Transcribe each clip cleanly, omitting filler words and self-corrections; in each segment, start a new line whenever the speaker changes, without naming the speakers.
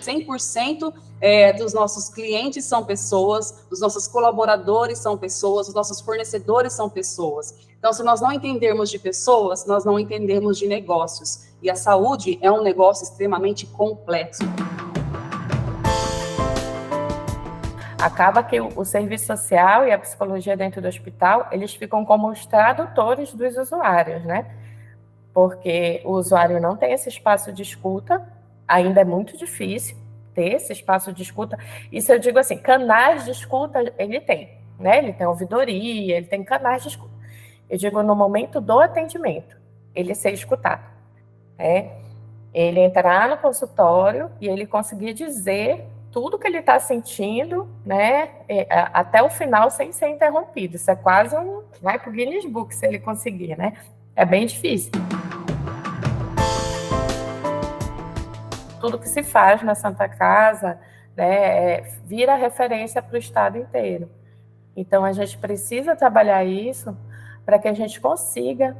100% dos nossos clientes são pessoas, dos nossos colaboradores são pessoas, os nossos fornecedores são pessoas. Então, se nós não entendermos de pessoas, nós não entendemos de negócios. E a saúde é um negócio extremamente complexo.
Acaba que o serviço social e a psicologia dentro do hospital, eles ficam como os tradutores dos usuários, né? Porque o usuário não tem esse espaço de escuta, ainda é muito difícil ter esse espaço de escuta. Isso eu digo assim, canais de escuta ele tem, né? Ele tem ouvidoria, ele tem canais de escuta. Eu digo no momento do atendimento, ele ser escutado, né? Ele entrar no consultório e ele conseguir dizer tudo que ele está sentindo, né, até o final sem ser interrompido. Isso é quase vai para o Guinness Book se ele conseguir, né? É bem difícil. Tudo que se faz na Santa Casa, né, vira referência para o estado inteiro. Então, a gente precisa trabalhar isso para que a gente consiga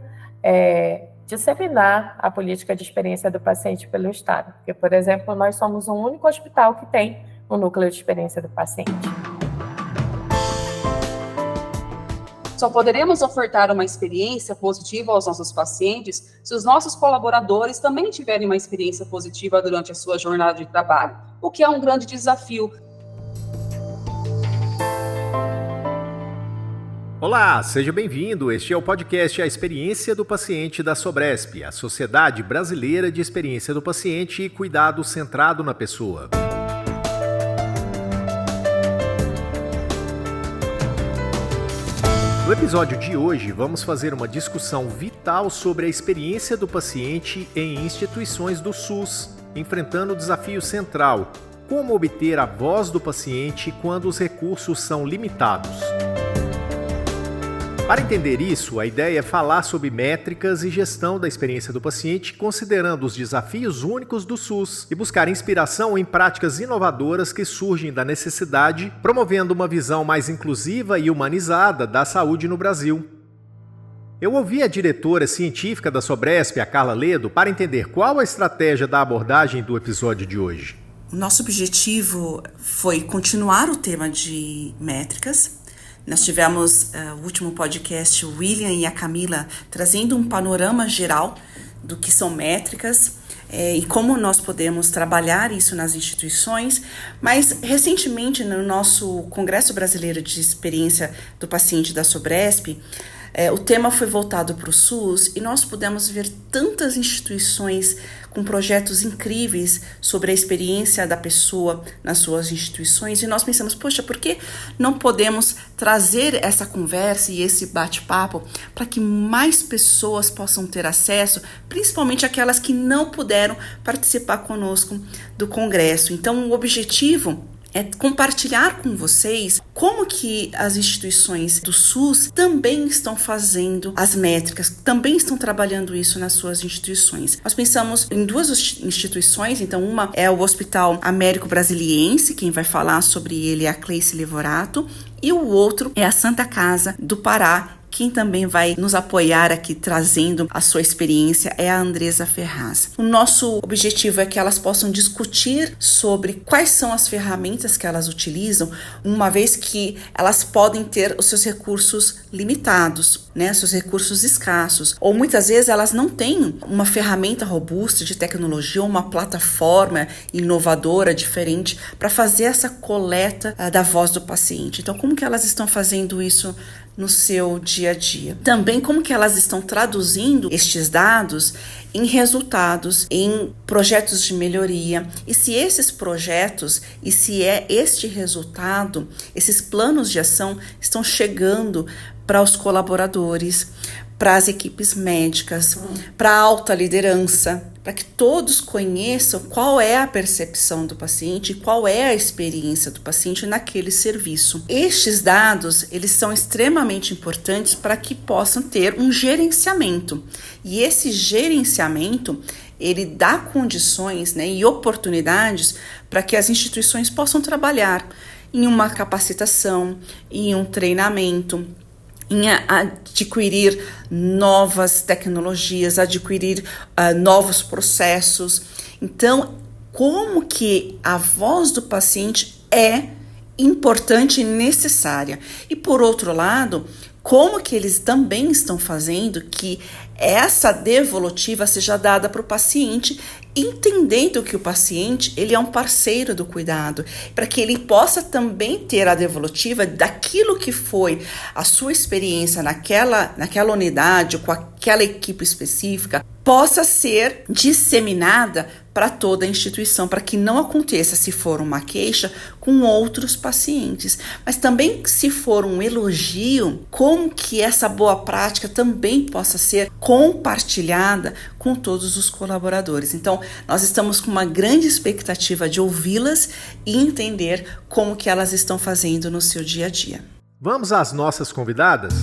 disseminar a política de experiência do paciente pelo estado. Porque, por exemplo, nós somos o único hospital que tem o núcleo de experiência do paciente.
Só poderemos ofertar uma experiência positiva aos nossos pacientes se os nossos colaboradores também tiverem uma experiência positiva durante a sua jornada de trabalho, o que é um grande desafio.
Olá, seja bem-vindo. Este é o podcast A Experiência do Paciente da Sobresp, a Sociedade Brasileira de Experiência do Paciente e Cuidado Centrado na Pessoa. No episódio de hoje, vamos fazer uma discussão vital sobre a experiência do paciente em instituições do SUS, enfrentando o desafio central: como obter a voz do paciente quando os recursos são limitados. Para entender isso, a ideia é falar sobre métricas e gestão da experiência do paciente, considerando os desafios únicos do SUS e buscar inspiração em práticas inovadoras que surgem da necessidade, promovendo uma visão mais inclusiva e humanizada da saúde no Brasil. Eu ouvi a diretora científica da Sobresp, a Carla Ledo, para entender qual a estratégia da abordagem do episódio de hoje.
O nosso objetivo foi continuar o tema de métricas. Nós tivemos o último podcast, o William e a Camila, trazendo um panorama geral do que são métricas e como nós podemos trabalhar isso nas instituições. Mas, recentemente, no nosso Congresso Brasileiro de Experiência do Paciente da Sobresp, o tema foi voltado para o SUS e nós pudemos ver tantas instituições com projetos incríveis sobre a experiência da pessoa nas suas instituições, e nós pensamos, poxa, por que não podemos trazer essa conversa e esse bate-papo para que mais pessoas possam ter acesso, principalmente aquelas que não puderam participar conosco do congresso. Então, o objetivo é compartilhar com vocês como que as instituições do SUS também estão fazendo as métricas, também estão trabalhando isso nas suas instituições. Nós pensamos em duas instituições, então uma é o Hospital Américo Brasiliense, quem vai falar sobre ele é a Cleice Levorato, e o outro é a Santa Casa do Pará. Quem também vai nos apoiar aqui trazendo a sua experiência é a Andresa Ferraz. O nosso objetivo é que elas possam discutir sobre quais são as ferramentas que elas utilizam, uma vez que elas podem ter os seus recursos limitados, né, seus recursos escassos, ou muitas vezes elas não têm uma ferramenta robusta de tecnologia, uma plataforma inovadora, diferente, para fazer essa coleta da voz do paciente. Então, como que elas estão fazendo isso no seu dia a dia? Também como que elas estão traduzindo estes dados em resultados, em projetos de melhoria, e se esses projetos e se este resultado, esses planos de ação estão chegando para os colaboradores, para as equipes médicas, para a alta liderança, para que todos conheçam qual é a percepção do paciente e qual é a experiência do paciente naquele serviço. Estes dados, eles são extremamente importantes para que possam ter um gerenciamento. E esse gerenciamento, ele dá condições, né, e oportunidades para que as instituições possam trabalhar em uma capacitação, em um treinamento, em adquirir novas tecnologias, adquirir novos processos. Então, como que a voz do paciente é importante e necessária. E por outro lado, como que eles também estão fazendo que essa devolutiva seja dada para o paciente, entendendo que o paciente ele é um parceiro do cuidado, para que ele possa também ter a devolutiva daquilo que foi a sua experiência naquela unidade, com aquela equipe específica, possa ser disseminada para toda a instituição, para que não aconteça, se for uma queixa, com outros pacientes. Mas também, se for um elogio, como que essa boa prática também possa ser compartilhada com todos os colaboradores. Então, nós estamos com uma grande expectativa de ouvi-las e entender como que elas estão fazendo no seu dia a dia.
Vamos às nossas convidadas?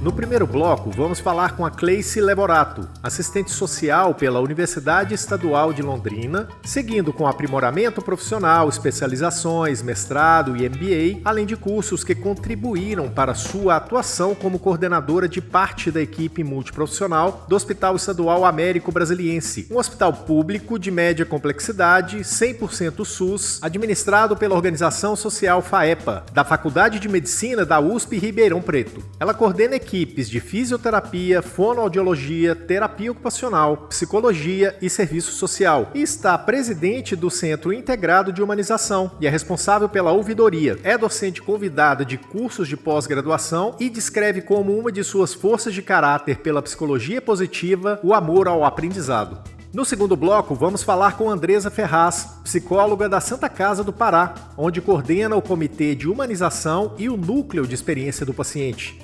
No primeiro bloco, vamos falar com a Cleice Leborato, assistente social pela Universidade Estadual de Londrina, seguindo com aprimoramento profissional, especializações, mestrado e MBA, além de cursos que contribuíram para sua atuação como coordenadora de parte da equipe multiprofissional do Hospital Estadual Américo Brasiliense, um hospital público de média complexidade, 100% SUS, administrado pela Organização Social FAEPA, da Faculdade de Medicina da USP Ribeirão Preto. Ela coordena equipes de fisioterapia, fonoaudiologia, terapia ocupacional, psicologia e serviço social e está presidente do Centro Integrado de Humanização e é responsável pela ouvidoria. É docente convidada de cursos de pós-graduação e descreve como uma de suas forças de caráter pela psicologia positiva o amor ao aprendizado. No segundo bloco, vamos falar com Andresa Ferraz, psicóloga da Santa Casa do Pará, onde coordena o Comitê de Humanização e o Núcleo de Experiência do Paciente.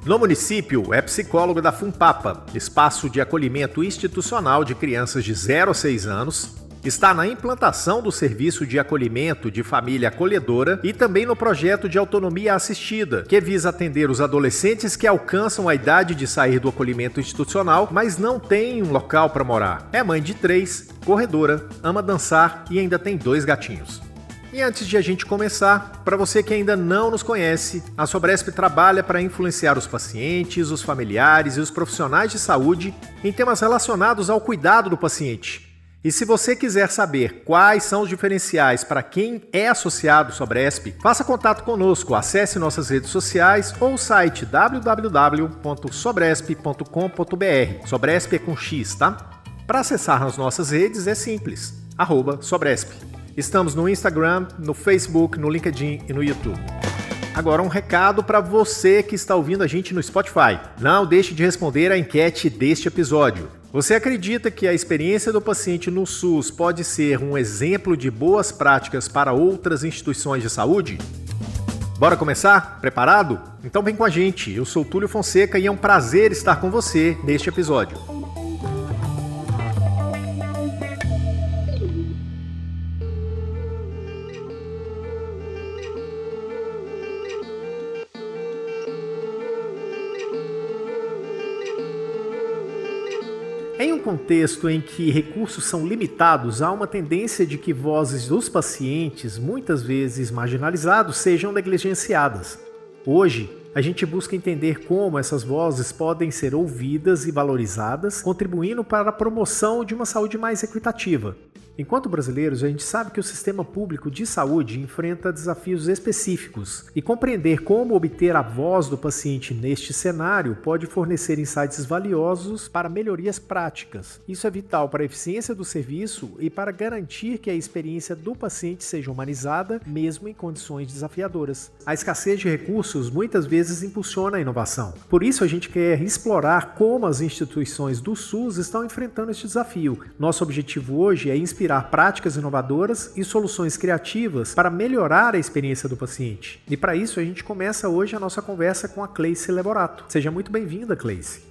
No município, é psicóloga da FUNPAPA, Espaço de Acolhimento Institucional de Crianças de 0 a 6 anos, está na implantação do Serviço de Acolhimento de Família Acolhedora e também no projeto de Autonomia Assistida, que visa atender os adolescentes que alcançam a idade de sair do acolhimento institucional, mas não têm um local para morar. É mãe de 3, corredora, ama dançar e ainda tem 2 gatinhos. E antes de a gente começar, para você que ainda não nos conhece, a Sobresp trabalha para influenciar os pacientes, os familiares e os profissionais de saúde em temas relacionados ao cuidado do paciente. E se você quiser saber quais são os diferenciais para quem é associado à Sobresp, faça contato conosco, acesse nossas redes sociais ou o site www.sobresp.com.br. Sobresp é com X, tá? Para acessar as nossas redes é simples, @Sobresp. Estamos no Instagram, no Facebook, no LinkedIn e no YouTube. Agora um recado para você que está ouvindo a gente no Spotify. Não deixe de responder a enquete deste episódio. Você acredita que a experiência do paciente no SUS pode ser um exemplo de boas práticas para outras instituições de saúde? Bora começar? Preparado? Então vem com a gente. Eu sou Túlio Fonseca e é um prazer estar com você neste episódio. Em um contexto em que recursos são limitados, há uma tendência de que vozes dos pacientes, muitas vezes marginalizados, sejam negligenciadas. Hoje, a gente busca entender como essas vozes podem ser ouvidas e valorizadas, contribuindo para a promoção de uma saúde mais equitativa. Enquanto brasileiros, a gente sabe que o sistema público de saúde enfrenta desafios específicos e compreender como obter a voz do paciente neste cenário pode fornecer insights valiosos para melhorias práticas. Isso é vital para a eficiência do serviço e para garantir que a experiência do paciente seja humanizada, mesmo em condições desafiadoras. A escassez de recursos muitas vezes impulsiona a inovação. Por isso, a gente quer explorar como as instituições do SUS estão enfrentando este desafio. Nosso objetivo hoje é inspirar práticas inovadoras e soluções criativas para melhorar a experiência do paciente. E para isso a gente começa hoje a nossa conversa com a Cleice Leborato. Seja muito bem-vinda, Cleice.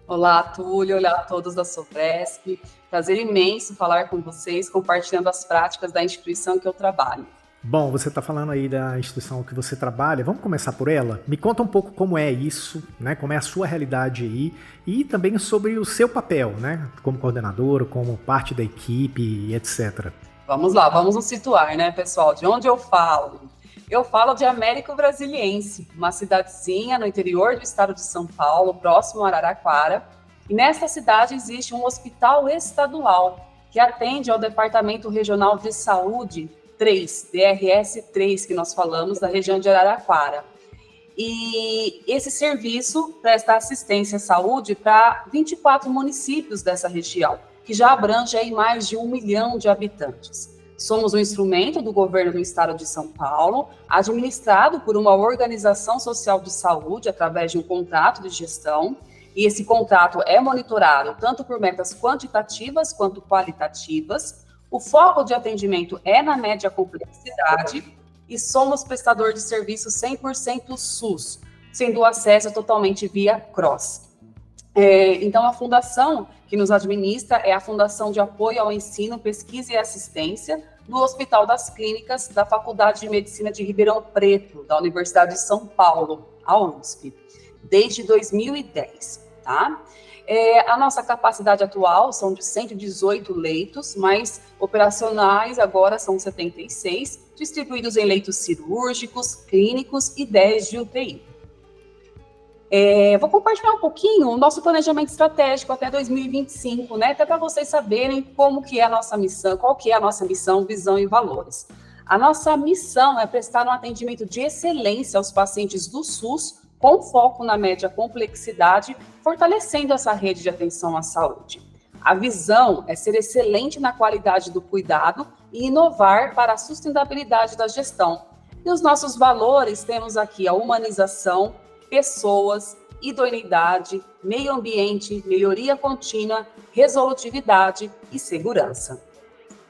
Olá, Túlio. Olá a todos da Sobresp. Prazer imenso falar com vocês, compartilhando as práticas da instituição que eu trabalho.
Bom, você está falando aí da instituição que você trabalha, vamos começar por ela? Me conta um pouco como é isso, né? Como é a sua realidade aí e também sobre o seu papel, né? Como coordenador, como parte da equipe e etc.
Vamos lá, vamos nos situar, né, pessoal? De onde eu falo? Eu falo de Américo Brasiliense, uma cidadezinha no interior do estado de São Paulo, próximo a Araraquara. E nesta cidade existe um hospital estadual que atende ao Departamento Regional de Saúde 3, DRS 3, que nós falamos, da região de Araraquara. E esse serviço presta assistência à saúde para 24 municípios dessa região, que já abrange aí mais de 1 milhão de habitantes. Somos um instrumento do governo do estado de São Paulo, administrado por uma organização social de saúde através de um contrato de gestão, e esse contrato é monitorado tanto por metas quantitativas quanto qualitativas. O foco de atendimento é na média complexidade e somos prestador de serviço 100% SUS, sendo o acesso totalmente via CROSS. Então, a fundação que nos administra é a Fundação de Apoio ao Ensino, Pesquisa e Assistência do Hospital das Clínicas da Faculdade de Medicina de Ribeirão Preto, da Universidade de São Paulo, a USP, desde 2010, tá? A nossa capacidade atual são de 118 leitos, mas operacionais agora são 76, distribuídos em leitos cirúrgicos, clínicos e 10 de UTI. Vou compartilhar um pouquinho o nosso planejamento estratégico até 2025, né? Até para vocês saberem como que é a nossa missão, qual que é a nossa missão, visão e valores. A nossa missão é prestar um atendimento de excelência aos pacientes do SUS, com foco na média complexidade, fortalecendo essa rede de atenção à saúde. A visão é ser excelente na qualidade do cuidado e inovar para a sustentabilidade da gestão. E os nossos valores, temos aqui a humanização, pessoas, idoneidade, meio ambiente, melhoria contínua, resolutividade e segurança.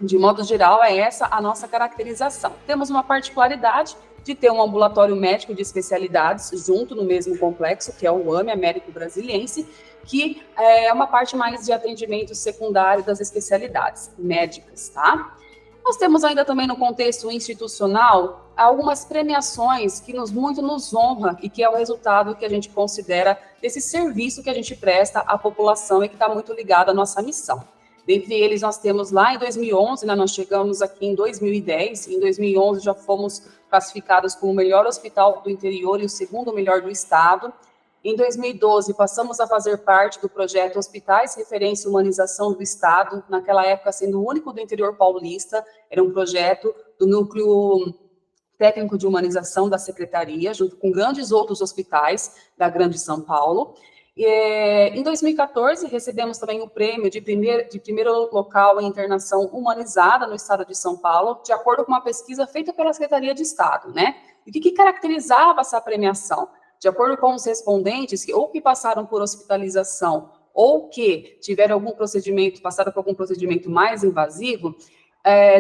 De modo geral, é essa a nossa caracterização. Temos uma particularidade de ter um ambulatório médico de especialidades junto no mesmo complexo, que é o AME, Américo Brasiliense, que é uma parte mais de atendimento secundário das especialidades médicas, tá? Nós temos ainda também no contexto institucional algumas premiações que muito nos honra e que é o resultado que a gente considera desse serviço que a gente presta à população e que está muito ligado à nossa missão. Dentre eles, nós temos lá em 2011, né, nós chegamos aqui em 2010, em 2011 já fomos classificados como o melhor hospital do interior e o segundo melhor do estado. Em 2012, passamos a fazer parte do projeto Hospitais Referência e Humanização do Estado, naquela época sendo o único do interior paulista, era um projeto do Núcleo Técnico de Humanização da Secretaria, junto com grandes outros hospitais da Grande São Paulo. Em 2014, recebemos também o prêmio de primeiro local em internação humanizada no estado de São Paulo, de acordo com uma pesquisa feita pela Secretaria de Estado, né? E o que caracterizava essa premiação? De acordo com os respondentes, que passaram por hospitalização ou que tiveram algum procedimento, passaram por algum procedimento mais invasivo,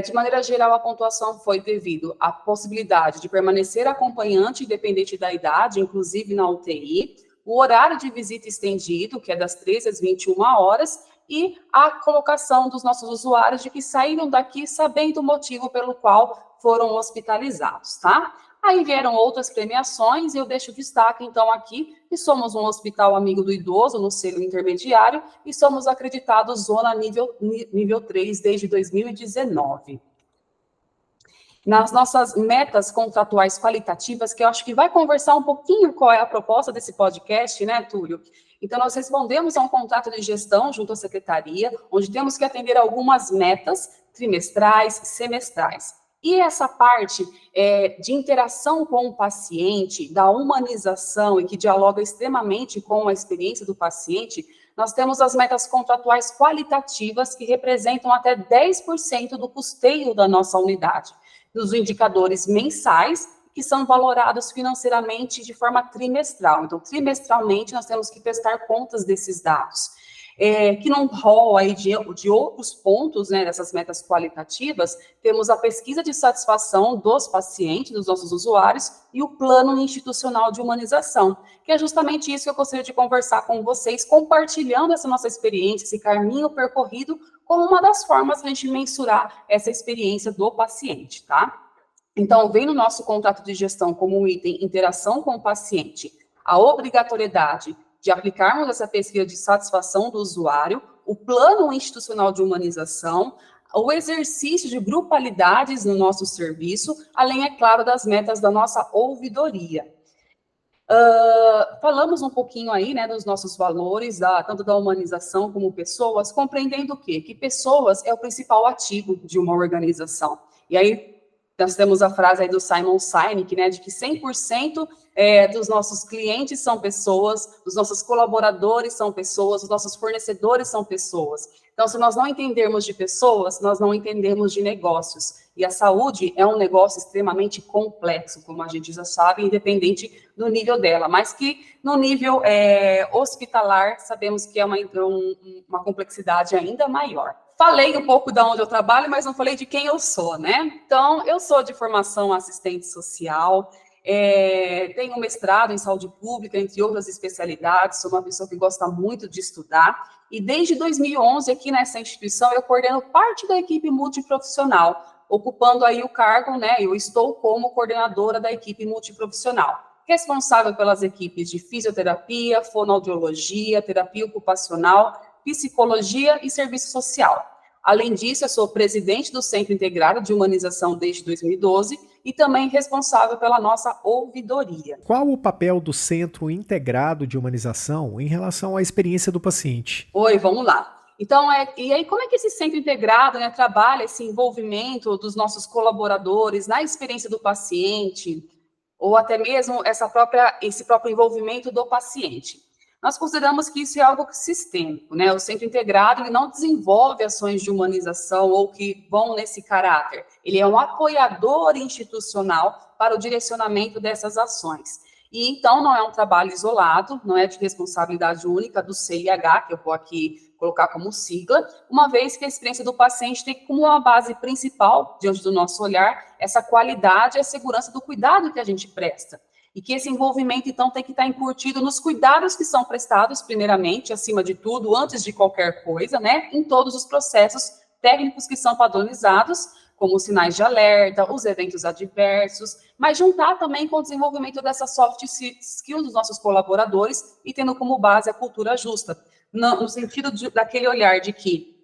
de maneira geral, a pontuação foi devido à possibilidade de permanecer acompanhante, independente da idade, inclusive na UTI, o horário de visita estendido, que é das 13 às 21 horas, e a colocação dos nossos usuários de que saíram daqui sabendo o motivo pelo qual foram hospitalizados, tá? Aí vieram outras premiações, e eu deixo destaque, então, aqui, que somos um hospital amigo do idoso, no selo intermediário, e somos acreditados zona nível 3 desde 2019. Nas nossas metas contratuais qualitativas, que eu acho que vai conversar um pouquinho qual é a proposta desse podcast, né, Túlio? Então, nós respondemos a um contrato de gestão junto à secretaria, onde temos que atender algumas metas trimestrais, semestrais. E essa parte de interação com o paciente, da humanização e que dialoga extremamente com a experiência do paciente, nós temos as metas contratuais qualitativas que representam até 10% do custeio da nossa unidade. Dos indicadores mensais, que são valorados financeiramente de forma trimestral. Então, trimestralmente, nós temos que prestar contas desses dados. Que num rol aí de outros pontos, né, dessas metas qualitativas, temos a pesquisa de satisfação dos pacientes, dos nossos usuários, e o plano institucional de humanização, que é justamente isso que eu gostaria de conversar com vocês, compartilhando essa nossa experiência, esse caminho percorrido, como uma das formas de a gente mensurar essa experiência do paciente, tá? Então, vem no nosso contrato de gestão como um item interação com o paciente, a obrigatoriedade de aplicarmos essa pesquisa de satisfação do usuário, o plano institucional de humanização, o exercício de grupalidades no nosso serviço, além, é claro, das metas da nossa ouvidoria. Falamos um pouquinho aí, né, dos nossos valores, tanto da humanização como pessoas, compreendendo o quê? Que pessoas é o principal ativo de uma organização. E aí, nós temos a frase aí do Simon Sinek, né, de que 100% dos nossos clientes são pessoas, os nossos colaboradores são pessoas, os nossos fornecedores são pessoas. Então, se nós não entendermos de pessoas, nós não entendemos de negócios. E a saúde é um negócio extremamente complexo, como a gente já sabe, independente do nível dela, mas que no nível hospitalar, sabemos que é uma complexidade ainda maior. Falei um pouco de onde eu trabalho, mas não falei de quem eu sou, né? Então, eu sou de formação assistente social, tenho mestrado em saúde pública, entre outras especialidades, sou uma pessoa que gosta muito de estudar, e desde 2011, aqui nessa instituição, eu coordeno parte da equipe multiprofissional, ocupando aí o cargo, né? Eu estou como coordenadora da equipe multiprofissional, responsável pelas equipes de fisioterapia, fonoaudiologia, terapia ocupacional, psicologia e serviço social. Além disso, eu sou presidente do Centro Integrado de Humanização desde 2012 e também responsável pela nossa ouvidoria.
Qual o papel do Centro Integrado de Humanização em relação à experiência do paciente?
Oi, vamos lá. Então, e aí como é que esse Centro Integrado, né, trabalha esse envolvimento dos nossos colaboradores na experiência do paciente, ou até mesmo esse próprio envolvimento do paciente? Nós consideramos que isso é algo sistêmico, né? O Centro Integrado, ele não desenvolve ações de humanização ou que vão nesse caráter. Ele é um apoiador institucional para o direcionamento dessas ações. E, então, não é um trabalho isolado, não é de responsabilidade única do CIH, que eu vou aqui colocar como sigla, uma vez que a experiência do paciente tem como uma base principal, diante do nosso olhar, essa qualidade e a segurança do cuidado que a gente presta. E que esse envolvimento, então, tem que estar incutido nos cuidados que são prestados, primeiramente, acima de tudo, antes de qualquer coisa, né, em todos os processos técnicos que são padronizados, como os sinais de alerta, os eventos adversos, mas juntar também com o desenvolvimento dessas soft skills dos nossos colaboradores e tendo como base a cultura justa, no sentido daquele olhar de que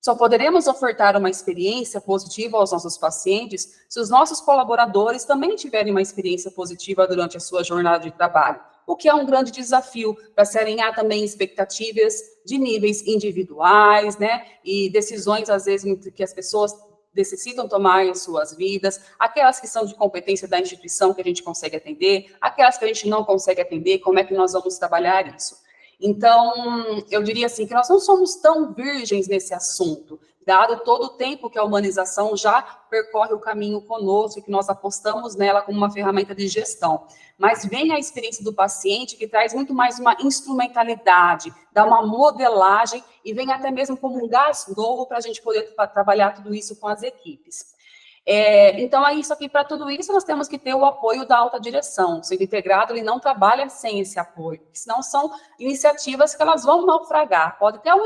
só poderemos ofertar uma experiência positiva aos nossos pacientes se os nossos colaboradores também tiverem uma experiência positiva durante a sua jornada de trabalho, o que é um grande desafio para se alinhar também expectativas de níveis individuais, né, e decisões, às vezes, que as pessoas necessitam tomar em suas vidas, aquelas que são de competência da instituição que a gente consegue atender, aquelas que a gente não consegue atender, como é que nós vamos trabalhar isso? Então, eu diria assim, que nós não somos tão virgens nesse assunto, dado todo o tempo que a humanização já percorre o caminho conosco, que nós apostamos nela como uma ferramenta de gestão. Mas vem a experiência do paciente, que traz muito mais uma instrumentalidade, dá uma modelagem, e vem até mesmo como um gás novo para a gente poder trabalhar tudo isso com as equipes. Então, é isso aqui. Para tudo isso, nós temos que ter o apoio da alta direção. O Centro Integrado, ele não trabalha sem esse apoio, senão são iniciativas que elas vão naufragar. Pode ter um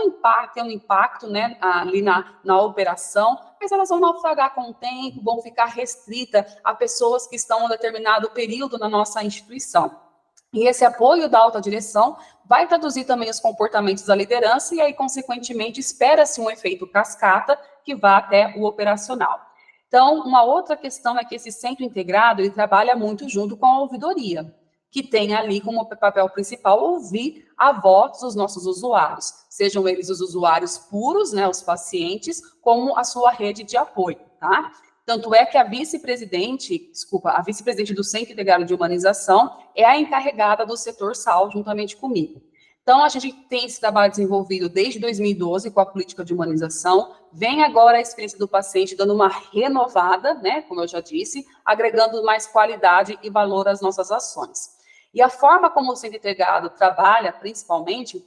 impacto, né, ali na operação, mas elas vão naufragar com o tempo, vão ficar restritas a pessoas que estão em um determinado período na nossa instituição. E esse apoio da alta direção vai traduzir também os comportamentos da liderança e aí, consequentemente, espera-se um efeito cascata que vá até o operacional. Então, uma outra questão é que esse Centro Integrado, ele trabalha muito junto com a ouvidoria, que tem ali como papel principal ouvir a voz dos nossos usuários, sejam eles os usuários puros, né, os pacientes, como a sua rede de apoio, tá? Tanto é que a vice-presidente do Centro Integrado de Humanização é a encarregada do setor saúde, juntamente comigo. Então, a gente tem esse trabalho desenvolvido desde 2012 com a política de humanização, vem agora a experiência do paciente dando uma renovada, né, como eu já disse, agregando mais qualidade e valor às nossas ações. E a forma como o Centro Integrado trabalha, principalmente,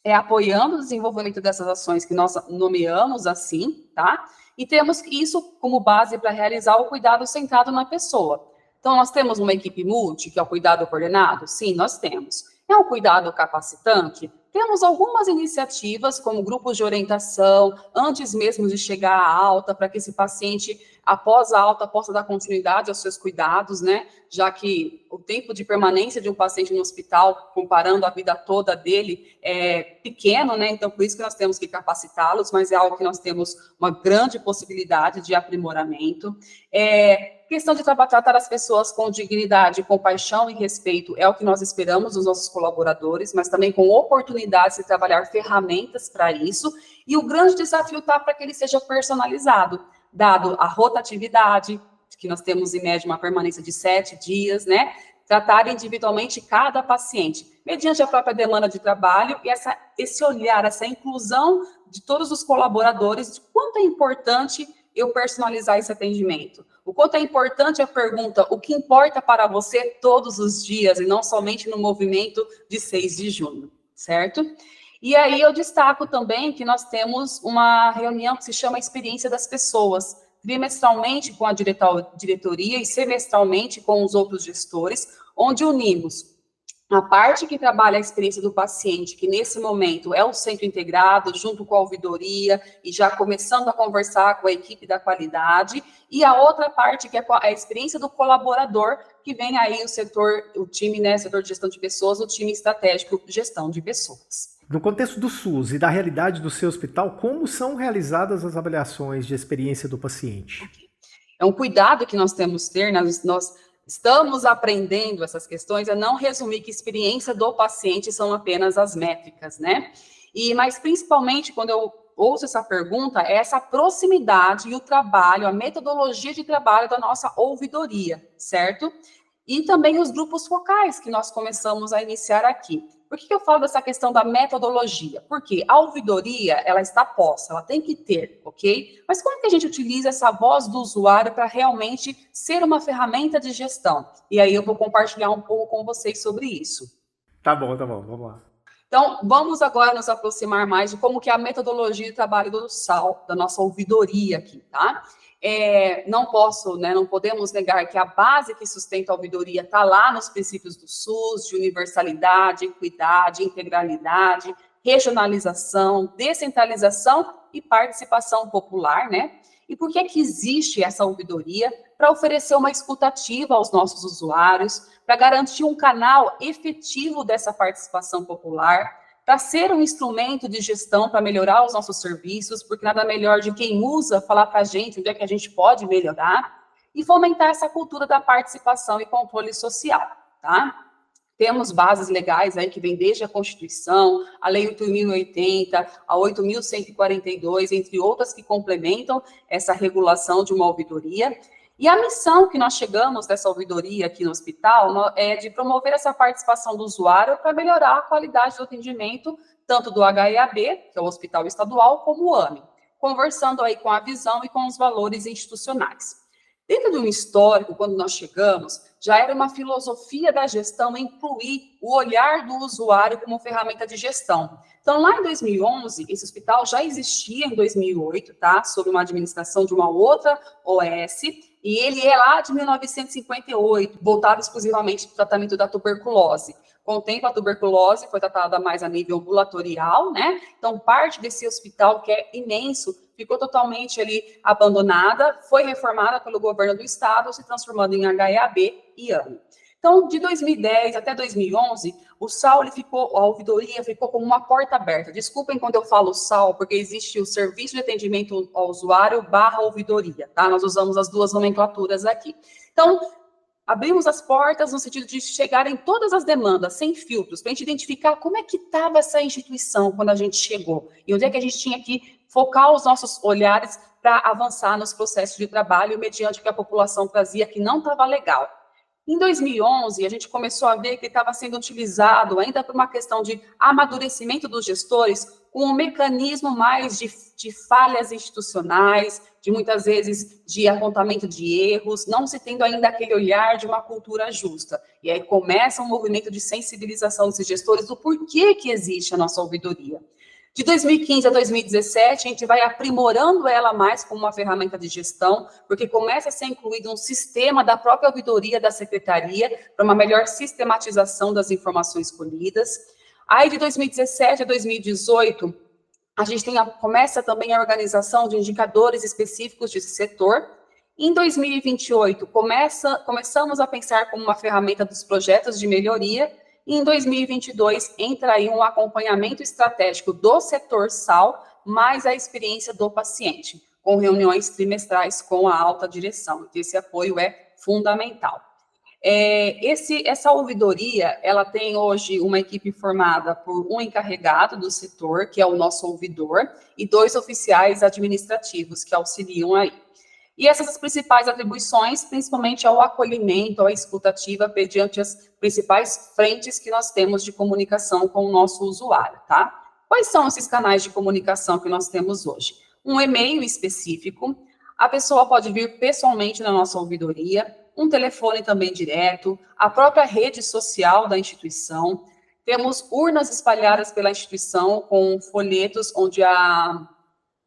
é apoiando o desenvolvimento dessas ações que nós nomeamos assim, tá? E temos isso como base para realizar o cuidado centrado na pessoa. Então, nós temos uma equipe multi, que é o cuidado coordenado? Sim, nós temos. É um cuidado capacitante? Temos algumas iniciativas, como grupos de orientação, antes mesmo de chegar à alta, para que esse paciente, após a alta, possa dar continuidade aos seus cuidados, né? Já que o tempo de permanência de um paciente no hospital, comparando a vida toda dele, é pequeno, né? Então, por isso que nós temos que capacitá-los, mas é algo que nós temos uma grande possibilidade de aprimoramento. Questão de tratar as pessoas com dignidade, compaixão e respeito é o que nós esperamos dos nossos colaboradores, mas também com oportunidades de trabalhar ferramentas para isso. E o grande desafio está para que ele seja personalizado, dado a rotatividade, que nós temos em média uma permanência de 7 dias, né? Tratar individualmente cada paciente, mediante a própria demanda de trabalho e esse olhar, essa inclusão de todos os colaboradores, de quanto é importante eu personalizar esse atendimento. O quanto é importante a pergunta, o que importa para você todos os dias, e não somente no movimento de 6 de junho, certo? E aí eu destaco também que nós temos uma reunião que se chama Experiência das Pessoas, trimestralmente com a diretoria e semestralmente com os outros gestores, onde unimos a parte que trabalha a experiência do paciente, que nesse momento é o centro integrado, junto com a ouvidoria, e já começando a conversar com a equipe da qualidade, e a outra parte que é a experiência do colaborador, que vem aí o time, né, setor de gestão de pessoas, o time estratégico de gestão de pessoas.
No contexto do SUS e da realidade do seu hospital, como são realizadas as avaliações de experiência do paciente?
É um cuidado que nós temos que ter, nós estamos aprendendo essas questões, é não resumir que experiência do paciente são apenas as métricas, né? Mas principalmente quando eu ouço essa pergunta, é essa proximidade e o trabalho, a metodologia de trabalho da nossa ouvidoria, certo? E também os grupos focais que nós começamos a iniciar aqui. Por que eu falo dessa questão da metodologia? Porque a ouvidoria, ela está posta, ela tem que ter, ok? Mas como que a gente utiliza essa voz do usuário para realmente ser uma ferramenta de gestão? E aí eu vou compartilhar um pouco com vocês sobre isso.
Tá bom, vamos lá.
Então, vamos agora nos aproximar mais de como que é a metodologia de trabalho do SAL, da nossa ouvidoria aqui, tá? Não podemos negar que a base que sustenta a ouvidoria está lá nos princípios do SUS, de universalidade, equidade, integralidade, regionalização, descentralização e participação popular, né? E por que existe essa ouvidoria? Para oferecer uma escuta ativa aos nossos usuários, para garantir um canal efetivo dessa participação popular, para ser um instrumento de gestão para melhorar os nossos serviços, porque nada melhor de quem usa falar para a gente onde é que a gente pode melhorar, e fomentar essa cultura da participação e controle social, tá? Temos bases legais aí que vêm desde a Constituição, a Lei 8.080, a 8.142, entre outras que complementam essa regulação de uma ouvidoria. E a missão que nós chegamos dessa ouvidoria aqui no hospital é de promover essa participação do usuário para melhorar a qualidade do atendimento, tanto do HEAB, que é o Hospital Estadual, como o AME, conversando aí com a visão e com os valores institucionais. Dentro de um histórico, quando nós chegamos, já era uma filosofia da gestão incluir o olhar do usuário como ferramenta de gestão. Então, lá em 2011, esse hospital já existia em 2008, tá? Sob uma administração de uma outra OS, e ele é lá de 1958, voltado exclusivamente para o tratamento da tuberculose. Com o tempo, a tuberculose foi tratada mais a nível ambulatorial, né? Então, parte desse hospital, que é imenso, ficou totalmente ali abandonada, foi reformada pelo governo do estado, se transformando em HEAB e AME. Então, de 2010 até 2011, o SAL, a ouvidoria ficou como uma porta aberta. Desculpem quando eu falo SAL, porque existe o Serviço de Atendimento ao Usuário / ouvidoria, tá? Nós usamos as duas nomenclaturas aqui. Então, abrimos as portas no sentido de chegarem todas as demandas, sem filtros, para a gente identificar como é que estava essa instituição quando a gente chegou, e onde é que a gente tinha que focar os nossos olhares para avançar nos processos de trabalho, mediante o que a população trazia que não estava legal. Em 2011, a gente começou a ver que estava sendo utilizado, ainda por uma questão de amadurecimento dos gestores, com um mecanismo mais de falhas institucionais, de muitas vezes de apontamento de erros, não se tendo ainda aquele olhar de uma cultura justa. E aí começa um movimento de sensibilização desses gestores do porquê que existe a nossa ouvidoria. De 2015 a 2017, a gente vai aprimorando ela mais como uma ferramenta de gestão, porque começa a ser incluído um sistema da própria ouvidoria da secretaria para uma melhor sistematização das informações colhidas. Aí, de 2017 a 2018, a gente começa também a organização de indicadores específicos desse setor. Em 2028, começamos a pensar como uma ferramenta dos projetos de melhoria. E em 2022, entra aí um acompanhamento estratégico do setor SAL, mais a experiência do paciente. com reuniões trimestrais com a alta direção. Esse apoio é fundamental. Essa ouvidoria, ela tem hoje uma equipe formada por um encarregado do setor, que é o nosso ouvidor, e 2 oficiais administrativos que auxiliam aí. E essas as principais atribuições, principalmente ao acolhimento, à escutativa, mediante as principais frentes que nós temos de comunicação com o nosso usuário, tá? Quais são esses canais de comunicação que nós temos hoje? Um e-mail específico, a pessoa pode vir pessoalmente na nossa ouvidoria, um telefone também direto, a própria rede social da instituição, temos urnas espalhadas pela instituição com folhetos onde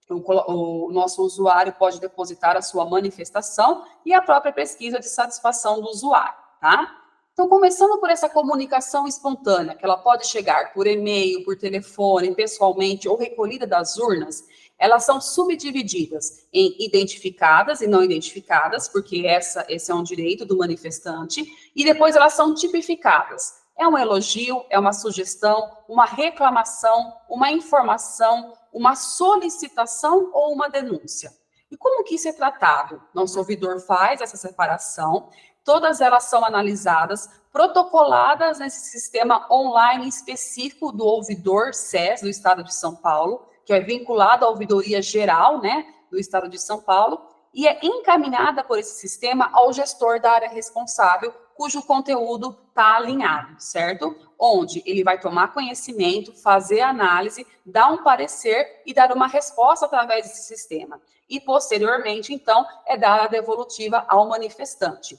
o nosso usuário pode depositar a sua manifestação e a própria pesquisa de satisfação do usuário, tá? Então, começando por essa comunicação espontânea, que ela pode chegar por e-mail, por telefone, pessoalmente ou recolhida das urnas, elas são subdivididas em identificadas e não identificadas, porque esse é um direito do manifestante, e depois elas são tipificadas. É um elogio, é uma sugestão, uma reclamação, uma informação, uma solicitação ou uma denúncia. E como que isso é tratado? Nosso ouvidor faz essa separação, todas elas são analisadas, protocoladas nesse sistema online específico do ouvidor SES do Estado de São Paulo, que é vinculado à ouvidoria geral, né, do Estado de São Paulo, e é encaminhada por esse sistema ao gestor da área responsável, cujo conteúdo está alinhado, certo? Onde ele vai tomar conhecimento, fazer análise, dar um parecer e dar uma resposta através desse sistema. E, posteriormente, então, é dar a devolutiva ao manifestante.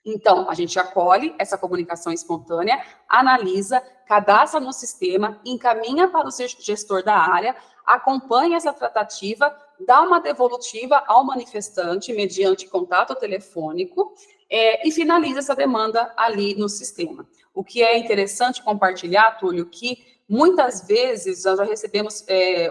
Então, a gente acolhe essa comunicação espontânea, analisa, cadastra no sistema, encaminha para o gestor da área, acompanha essa tratativa, dá uma devolutiva ao manifestante mediante contato telefônico e finaliza essa demanda ali no sistema. O que é interessante compartilhar, Túlio, que muitas vezes nós já recebemos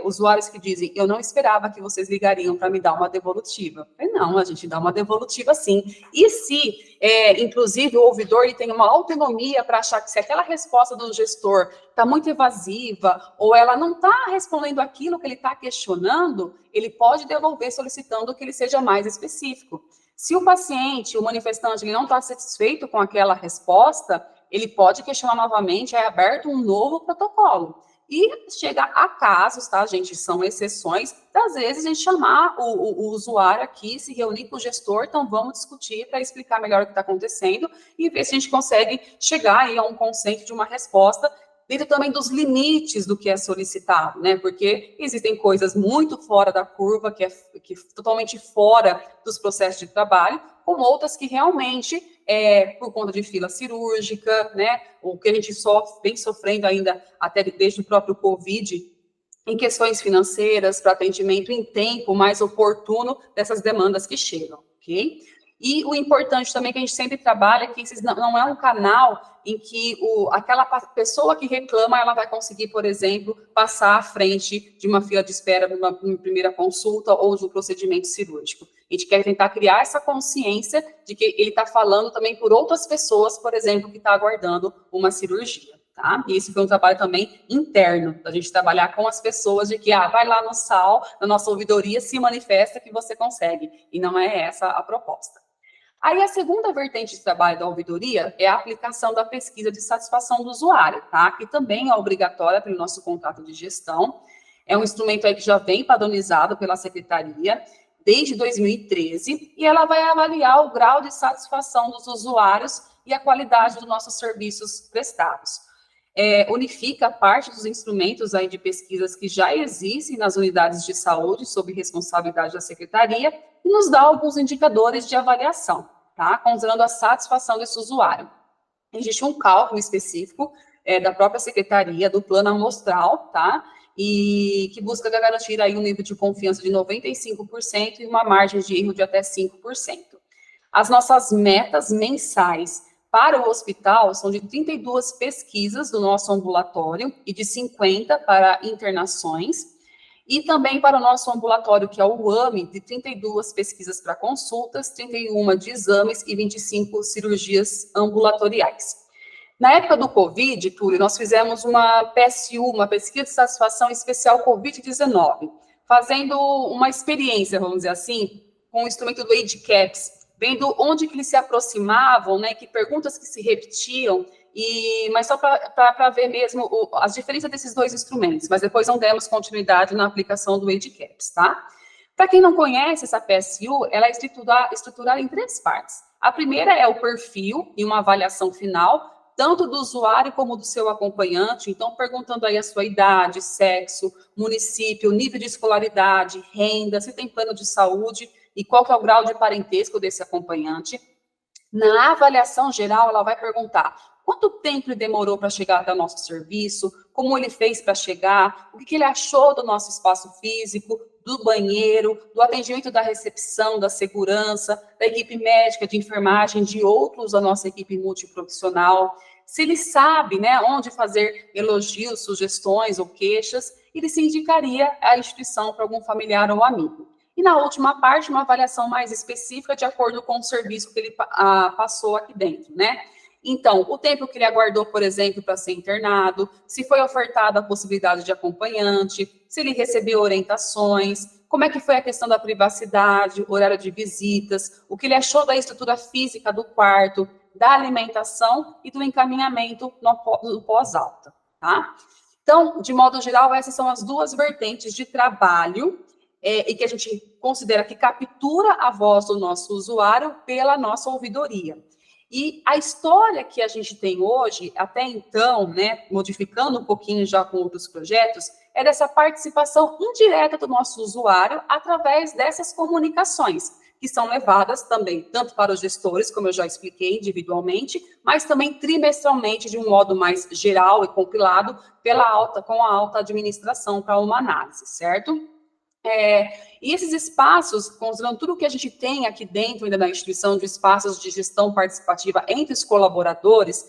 usuários que dizem: eu não esperava que vocês ligariam para me dar uma devolutiva. Não, a gente dá uma devolutiva sim. E se, inclusive, o ouvidor ele tem uma autonomia para achar que se aquela resposta do gestor está muito evasiva ou ela não está respondendo aquilo que ele está questionando, ele pode devolver solicitando que ele seja mais específico. Se o paciente, o manifestante, ele não está satisfeito com aquela resposta, ele pode questionar novamente, é aberto um novo protocolo. E chega a casos, tá, gente? São exceções, às vezes a gente chamar o usuário aqui, se reunir com o gestor, então vamos discutir para explicar melhor o que está acontecendo e ver se a gente consegue chegar aí a um consenso de uma resposta, dentro também dos limites do que é solicitado, né? Porque existem coisas muito fora da curva, que é totalmente fora dos processos de trabalho, como outras que realmente, por conta de fila cirúrgica, né? O que a gente vem sofrendo ainda até desde o próprio Covid, em questões financeiras, para atendimento em tempo mais oportuno dessas demandas que chegam, ok? E o importante também que a gente sempre trabalha é que esse não é um canal em que aquela pessoa que reclama, ela vai conseguir, por exemplo, passar à frente de uma fila de espera numa primeira consulta ou de um procedimento cirúrgico. A gente quer tentar criar essa consciência de que ele está falando também por outras pessoas, por exemplo, que está aguardando uma cirurgia, tá? E esse foi um trabalho também interno, da gente trabalhar com as pessoas de que, vai lá no SAL, na nossa ouvidoria, se manifesta que você consegue. E não é essa a proposta. Aí, a segunda vertente de trabalho da ouvidoria é a aplicação da pesquisa de satisfação do usuário, tá? Que também é obrigatória pelo nosso contrato de gestão. É um instrumento aí que já vem padronizado pela Secretaria desde 2013, e ela vai avaliar o grau de satisfação dos usuários e a qualidade dos nossos serviços prestados. Unifica parte dos instrumentos aí de pesquisas que já existem nas unidades de saúde, sob responsabilidade da Secretaria, e nos dá alguns indicadores de avaliação, tá? Considerando a satisfação desse usuário. Existe um cálculo específico da própria Secretaria, do plano amostral, tá? E que busca garantir aí um nível de confiança de 95% e uma margem de erro de até 5%. As nossas metas mensais para o hospital são de 32 pesquisas do nosso ambulatório e de 50 para internações, e também para o nosso ambulatório, que é o AME, de 32 pesquisas para consultas, 31 de exames e 25 cirurgias ambulatoriais. Na época do Covid, Túlio, nós fizemos uma PSU, uma pesquisa de satisfação especial Covid-19, fazendo uma experiência, vamos dizer assim, com o instrumento do EDCAPS, vendo onde que eles se aproximavam, né, que perguntas que se repetiam, mas só para ver mesmo as diferenças desses dois instrumentos, mas depois não demos continuidade na aplicação do EDCAPS, tá? Para quem não conhece essa PSU, ela é estruturada em 3 partes. A primeira é o perfil e uma avaliação final, tanto do usuário como do seu acompanhante, então perguntando aí a sua idade, sexo, município, nível de escolaridade, renda, se tem plano de saúde e qual que é o grau de parentesco desse acompanhante. Na avaliação geral, ela vai perguntar quanto tempo ele demorou para chegar até o nosso serviço, como ele fez para chegar, o que ele achou do nosso espaço físico, do banheiro, do atendimento da recepção, da segurança, da equipe médica, de enfermagem, de outros da nossa equipe multiprofissional. Se ele sabe, né, onde fazer elogios, sugestões ou queixas, ele se indicaria a instituição para algum familiar ou amigo. E na última parte, uma avaliação mais específica de acordo com o serviço que ele passou aqui dentro, né? Então, o tempo que ele aguardou, por exemplo, para ser internado, se foi ofertada a possibilidade de acompanhante, se ele recebeu orientações, como é que foi a questão da privacidade, horário de visitas, o que ele achou da estrutura física do quarto, da alimentação e do encaminhamento no pós-alta, tá? Então, de modo geral, essas são as 2 vertentes de trabalho e que a gente considera que captura a voz do nosso usuário pela nossa ouvidoria. E a história que a gente tem hoje, até então, né, modificando um pouquinho já com outros projetos, é dessa participação indireta do nosso usuário através dessas comunicações, que são levadas também tanto para os gestores, como eu já expliquei, individualmente, mas também trimestralmente, de um modo mais geral e compilado, com a alta administração para uma análise, certo? E esses espaços, considerando tudo que a gente tem aqui dentro ainda da instituição, de espaços de gestão participativa entre os colaboradores,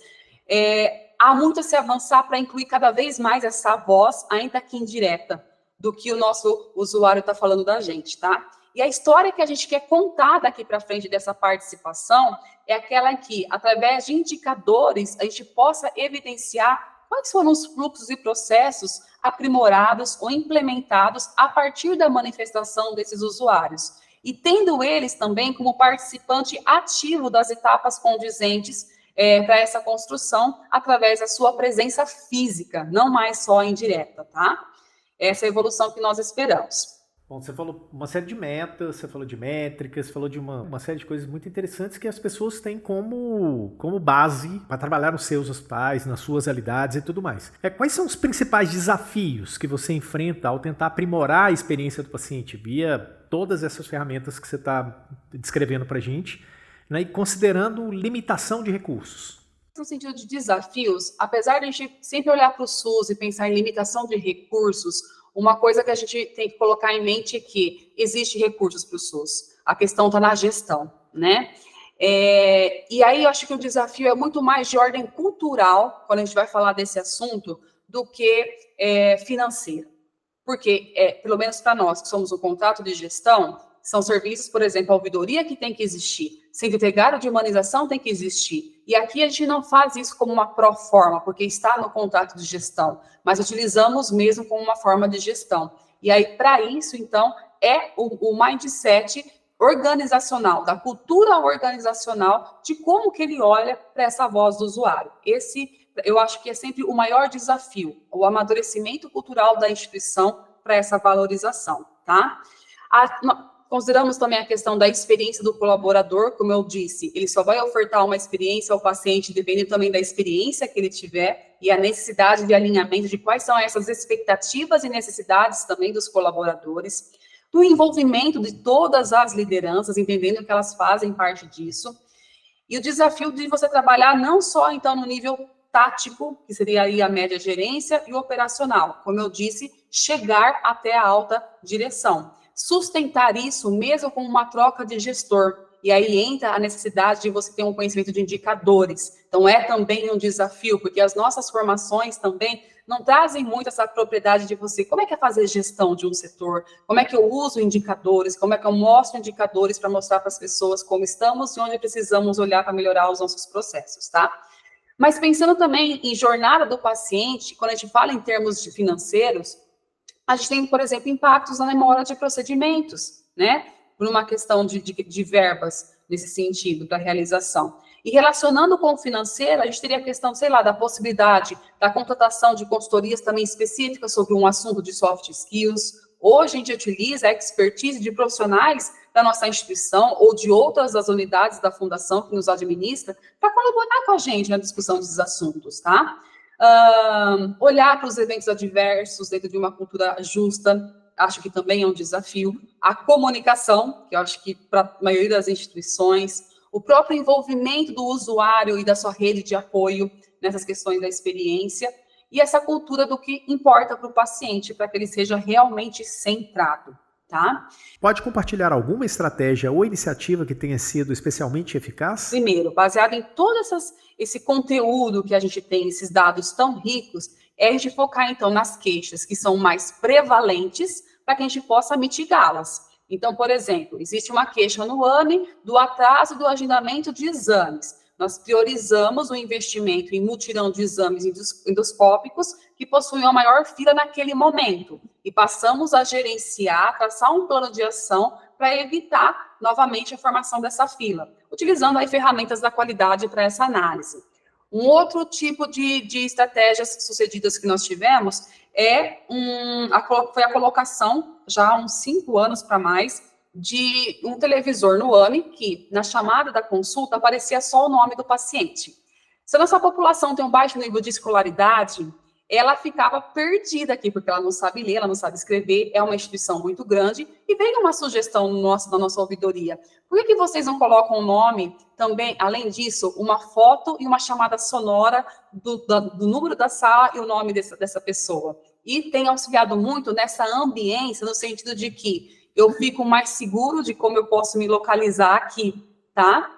há muito a se avançar para incluir cada vez mais essa voz, ainda que indireta, do que o nosso usuário está falando da gente, tá? E a história que a gente quer contar daqui para frente dessa participação é aquela em que, através de indicadores, a gente possa evidenciar quais foram os fluxos e processos aprimorados ou implementados a partir da manifestação desses usuários, e tendo eles também como participante ativo das etapas condizentes para essa construção, através da sua presença física, não mais só indireta, tá? Essa é a evolução que nós esperamos.
Bom, você falou uma série de metas, você falou de métricas, você falou de uma série de coisas muito interessantes que as pessoas têm como base para trabalhar nos seus hospitais, nas suas realidades e tudo mais. Quais são os principais desafios que você enfrenta ao tentar aprimorar a experiência do paciente via todas essas ferramentas que você está descrevendo para a gente, né, e considerando limitação de recursos?
No sentido de desafios, apesar de a gente sempre olhar para o SUS e pensar em limitação de recursos, uma coisa que a gente tem que colocar em mente é que existe recursos para o SUS. A questão está na gestão, né? E aí eu acho que o desafio é muito mais de ordem cultural, quando a gente vai falar desse assunto, do que financeiro. Porque, pelo menos para nós, que somos o contrato de gestão, são serviços, por exemplo, a ouvidoria que tem que existir, centro integrado de humanização tem que existir. E aqui a gente não faz isso como uma pró-forma, porque está no contrato de gestão, mas utilizamos mesmo como uma forma de gestão. E aí, para isso, então, é o mindset organizacional, da cultura organizacional, de como que ele olha para essa voz do usuário. Esse, eu acho que é sempre o maior desafio, o amadurecimento cultural da instituição para essa valorização, tá? Consideramos também a questão da experiência do colaborador, como eu disse, ele só vai ofertar uma experiência ao paciente dependendo também da experiência que ele tiver e a necessidade de alinhamento de quais são essas expectativas e necessidades também dos colaboradores, do envolvimento de todas as lideranças, entendendo que elas fazem parte disso, e o desafio de você trabalhar não só, então, no nível tático, que seria aí a média gerência, e o operacional, como eu disse, chegar até a alta direção. Sustentar isso mesmo com uma troca de gestor. E aí entra a necessidade de você ter um conhecimento de indicadores. Então, é também um desafio, porque as nossas formações também não trazem muito essa propriedade de você, como é que é fazer gestão de um setor? Como é que eu uso indicadores? Como é que eu mostro indicadores para mostrar para as pessoas como estamos e onde precisamos olhar para melhorar os nossos processos, tá? Mas pensando também em jornada do paciente, quando a gente fala em termos de financeiros, A gente tem, por exemplo, impactos na demora de procedimentos, né? Por uma questão de verbas nesse sentido, para realização. E relacionando com o financeiro, a gente teria a questão, sei lá, da possibilidade da contratação de consultorias também específicas sobre um assunto de soft skills. Hoje a gente utiliza a expertise de profissionais da nossa instituição ou de outras das unidades da fundação que nos administra para colaborar com a gente na discussão desses assuntos, tá? Olhar para os eventos adversos dentro de uma cultura justa, acho que também é um desafio. A comunicação, que eu acho que para a maioria das instituições, o próprio envolvimento do usuário e da sua rede de apoio nessas questões da experiência, e essa cultura do que importa para o paciente, para que ele seja realmente centrado, tá?
Pode compartilhar alguma estratégia ou iniciativa que tenha sido especialmente eficaz?
Primeiro, baseado em todo esse conteúdo que a gente tem, esses dados tão ricos, é a gente focar, então, nas queixas que são mais prevalentes para que a gente possa mitigá-las. Então, por exemplo, existe uma queixa no ANE do atraso do agendamento de exames. Nós priorizamos o investimento em mutirão de exames endoscópicos que possuem a maior fila naquele momento e passamos a gerenciar, traçar um plano de ação para evitar novamente a formação dessa fila, utilizando aí ferramentas da qualidade para essa análise. Um outro tipo de estratégias sucedidas que nós tivemos foi a colocação, já há uns 5 anos para mais, de um televisor no ANE, que na chamada da consulta aparecia só o nome do paciente. Se a nossa população tem um baixo nível de escolaridade, ela ficava perdida aqui, porque ela não sabe ler, ela não sabe escrever, é uma instituição muito grande, e veio uma sugestão na nossa ouvidoria. Por que vocês não colocam o nome também, além disso, uma foto e uma chamada sonora do número da sala e o nome dessa pessoa? E tem auxiliado muito nessa ambiência, no sentido de que eu fico mais seguro de como eu posso me localizar aqui, tá?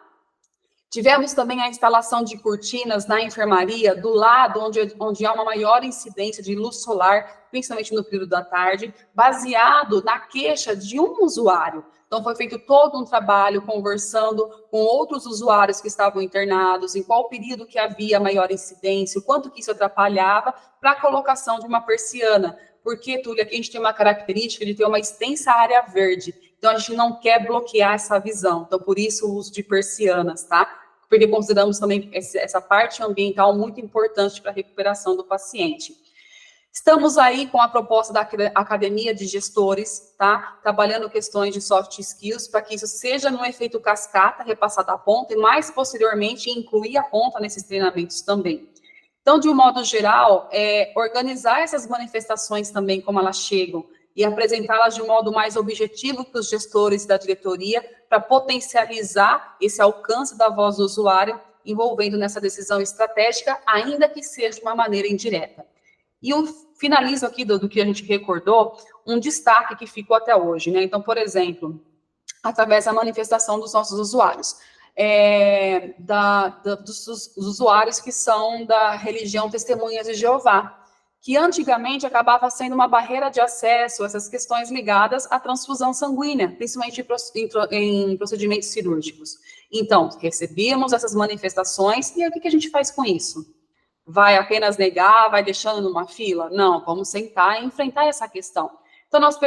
Tivemos também a instalação de cortinas na enfermaria, do lado onde há uma maior incidência de luz solar, principalmente no período da tarde, baseado na queixa de um usuário. Então, foi feito todo um trabalho conversando com outros usuários que estavam internados, em qual período que havia maior incidência, o quanto que isso atrapalhava, para a colocação de uma persiana. Porque, Túlio, aqui a gente tem uma característica de ter uma extensa área verde. Então, a gente não quer bloquear essa visão. Então, por isso, o uso de persianas, tá? Porque consideramos também essa parte ambiental muito importante para a recuperação do paciente. Estamos aí com a proposta da Academia de Gestores, tá? Trabalhando questões de soft skills para que isso seja no efeito cascata, repassado à ponta, e mais posteriormente incluir a ponta nesses treinamentos também. Então, de um modo geral, organizar essas manifestações também como elas chegam e apresentá-las de um modo mais objetivo para os gestores da diretoria, para potencializar esse alcance da voz do usuário, envolvendo nessa decisão estratégica, ainda que seja de uma maneira indireta. E eu finalizo aqui do que a gente recordou, um destaque que ficou até hoje, né? Então, por exemplo, através da manifestação dos nossos usuários. Dos usuários que são da religião Testemunhas de Jeová, que antigamente acabava sendo uma barreira de acesso a essas questões ligadas à transfusão sanguínea, principalmente em procedimentos cirúrgicos. Então, recebíamos essas manifestações, e aí o que a gente faz com isso? Vai apenas negar, vai deixando numa fila? Não, vamos sentar e enfrentar essa questão. Então, nós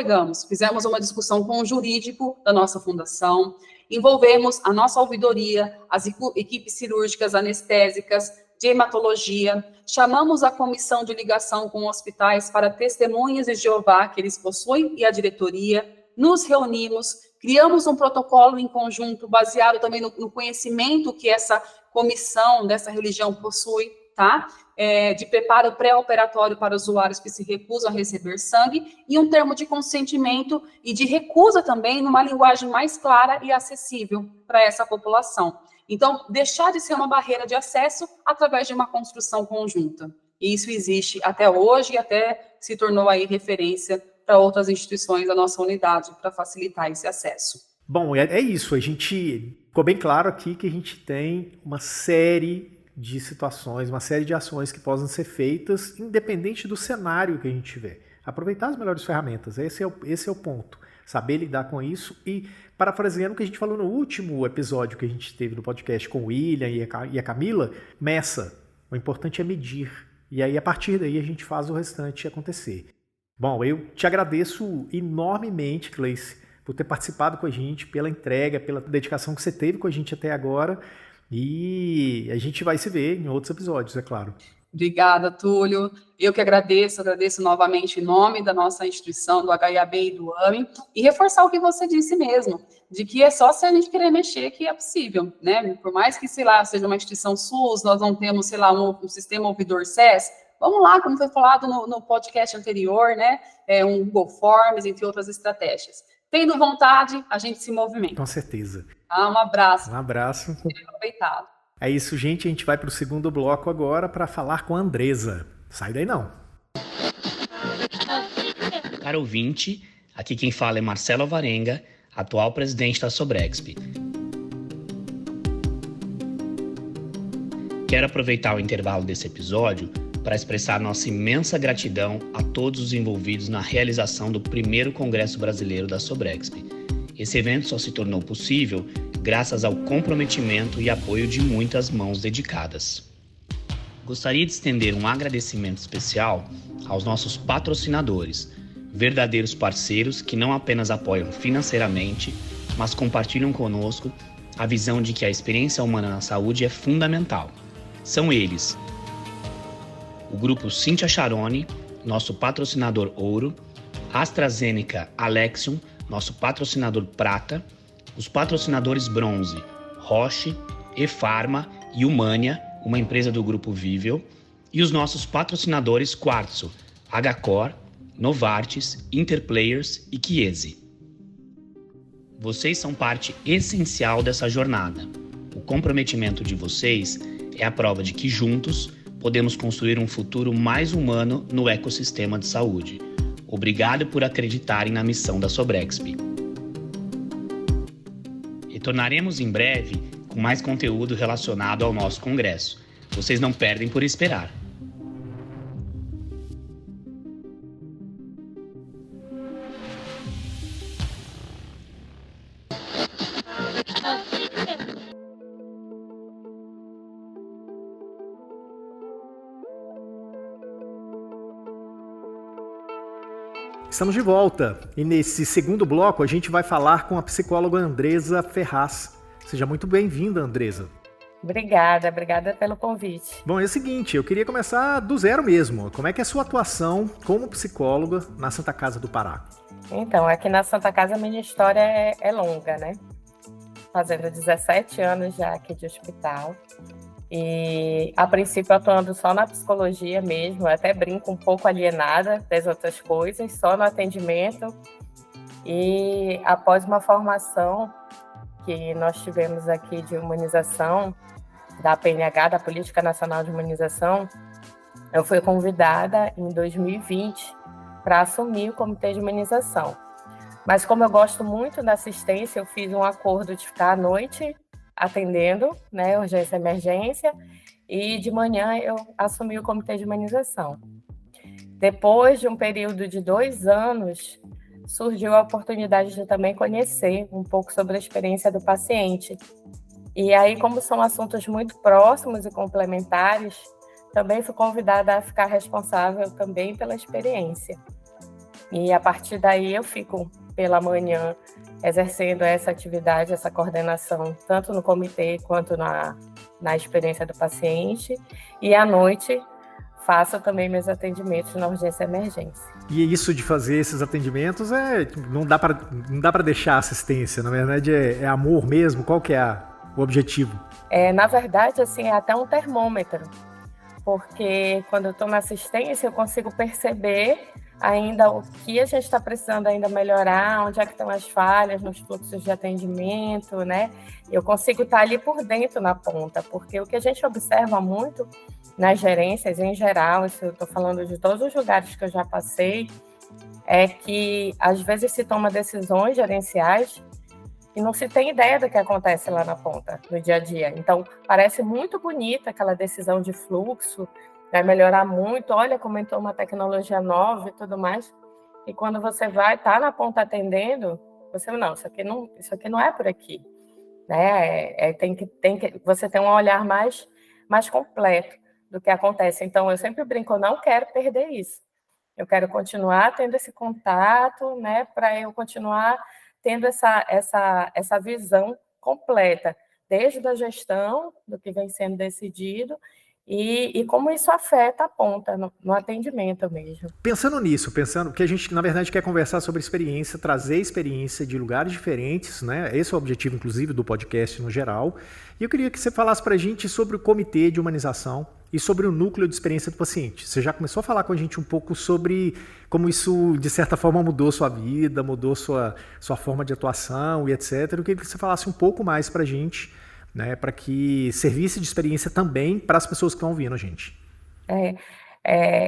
fizemos uma discussão com o jurídico da nossa fundação, envolvemos a nossa ouvidoria, as equipes cirúrgicas, anestésicas, de hematologia, chamamos a comissão de ligação com hospitais para Testemunhas de Jeová que eles possuem e a diretoria, nos reunimos, criamos um protocolo em conjunto, baseado também no conhecimento que essa comissão dessa religião possui, tá? De preparo pré-operatório para usuários que se recusam a receber sangue, e um termo de consentimento e de recusa também numa linguagem mais clara e acessível para essa população. Então, deixar de ser uma barreira de acesso através de uma construção conjunta. E isso existe até hoje e até se tornou aí referência para outras instituições da nossa unidade para facilitar esse acesso.
Bom, é isso. Ficou bem claro aqui que a gente tem uma série de situações, uma série de ações que possam ser feitas, independente do cenário que a gente tiver. Aproveitar as melhores ferramentas, esse é o ponto. Saber lidar com isso e, parafraseando o que a gente falou no último episódio que a gente teve no podcast com o William e a Camila, meça. O importante é medir. E aí, a partir daí, a gente faz o restante acontecer. Bom, eu te agradeço enormemente, Cleice, por ter participado com a gente, pela entrega, pela dedicação que você teve com a gente até agora. E a gente vai se ver em outros episódios, é claro.
Obrigada, Túlio. Eu que agradeço novamente em nome da nossa instituição, do HIAB e do AME, e reforçar o que você disse mesmo, de que é só se a gente querer mexer que é possível, né? Por mais que, sei lá, seja uma instituição SUS, nós não temos, sei lá, um sistema ouvidor SES, vamos lá, como foi falado no podcast anterior, né? Um Google Forms, entre outras estratégias. Tendo vontade, a gente se movimenta.
Com certeza.
Um abraço.
Um abraço.
Aproveitado.
É isso, gente. A gente vai para o segundo bloco agora para falar com a Andresa. Sai daí não.
Caro ouvinte, aqui quem fala é Marcelo Alvarenga, atual presidente da Sobrexp. Quero aproveitar o intervalo desse episódio para expressar nossa imensa gratidão a todos os envolvidos na realização do primeiro Congresso Brasileiro da Sobrexp. Esse evento só se tornou possível graças ao comprometimento e apoio de muitas mãos dedicadas. Gostaria de estender um agradecimento especial aos nossos patrocinadores, verdadeiros parceiros que não apenas apoiam financeiramente, mas compartilham conosco a visão de que a experiência humana na saúde é fundamental. São eles: o Grupo Cynthia Charone, nosso patrocinador ouro, AstraZeneca Alexion, nosso patrocinador prata, os patrocinadores bronze, Roche, ePharma e Humania, uma empresa do Grupo Vível, e os nossos patrocinadores Quartzo, HCor, Novartis, Interplayers e Chiesi. Vocês são parte essencial dessa jornada. O comprometimento de vocês é a prova de que juntos podemos construir um futuro mais humano no ecossistema de saúde. Obrigado por acreditarem na missão da Sobrexp. Retornaremos em breve com mais conteúdo relacionado ao nosso congresso. Vocês não perdem por esperar.
Estamos de volta e nesse segundo bloco a gente vai falar com a psicóloga Andresa Ferraz. Seja muito bem-vinda, Andresa.
Obrigada pelo convite.
Bom, é o seguinte, eu queria começar do zero mesmo. Como é que é a sua atuação como psicóloga na Santa Casa do Pará?
Então, aqui na Santa Casa a minha história é longa, né? Fazendo 17 anos já aqui de hospital. E, a princípio, atuando só na psicologia mesmo, eu até brinco um pouco alienada das outras coisas, só no atendimento. E, após uma formação que nós tivemos aqui de imunização, da PNH, da Política Nacional de Imunização, eu fui convidada em 2020 para assumir o Comitê de Imunização. Mas, como eu gosto muito da assistência, eu fiz um acordo de ficar à noite atendendo, né, urgência e emergência, e de manhã eu assumi o Comitê de Imunização. Depois de um período de 2 anos, surgiu a oportunidade de também conhecer um pouco sobre a experiência do paciente. E aí, como são assuntos muito próximos e complementares, também fui convidada a ficar responsável também pela experiência. E a partir daí eu fico pela manhã exercendo essa atividade, essa coordenação, tanto no comitê quanto na experiência do paciente. E à noite faço também meus atendimentos na urgência e emergência.
E isso de fazer esses atendimentos não dá para deixar assistência, na verdade é amor mesmo? Qual que é o objetivo?
Na verdade, assim, é até um termômetro, porque quando eu estou na assistência eu consigo perceber ainda o que a gente está precisando ainda melhorar, onde é que estão as falhas nos fluxos de atendimento, né? Eu consigo estar ali por dentro na ponta, porque o que a gente observa muito nas gerências em geral, isso eu estou falando de todos os lugares que eu já passei, é que às vezes se toma decisões gerenciais e não se tem ideia do que acontece lá na ponta, no dia a dia. Então, parece muito bonita aquela decisão de fluxo, vai melhorar muito, olha como entrou uma tecnologia nova e tudo mais, e quando você vai estar na ponta atendendo, você não, isso aqui não é por aqui, né? Você tem um olhar mais completo do que acontece. Então, eu sempre brinco, eu não quero perder isso. Eu quero continuar tendo esse contato, né, para eu continuar tendo essa visão completa, desde a gestão do que vem sendo decidido e como isso afeta a ponta no atendimento mesmo.
Pensando nisso, pensando que a gente, na verdade, quer conversar sobre experiência, trazer experiência de lugares diferentes, né? Esse é o objetivo, inclusive, do podcast no geral. E eu queria que você falasse para a gente sobre o Comitê de Humanização e sobre o Núcleo de Experiência do Paciente. Você já começou a falar com a gente um pouco sobre como isso, de certa forma, mudou sua vida, mudou sua forma de atuação e etc. Eu queria que você falasse um pouco mais para a gente, né, para que servisse de experiência também para as pessoas que estão ouvindo a gente.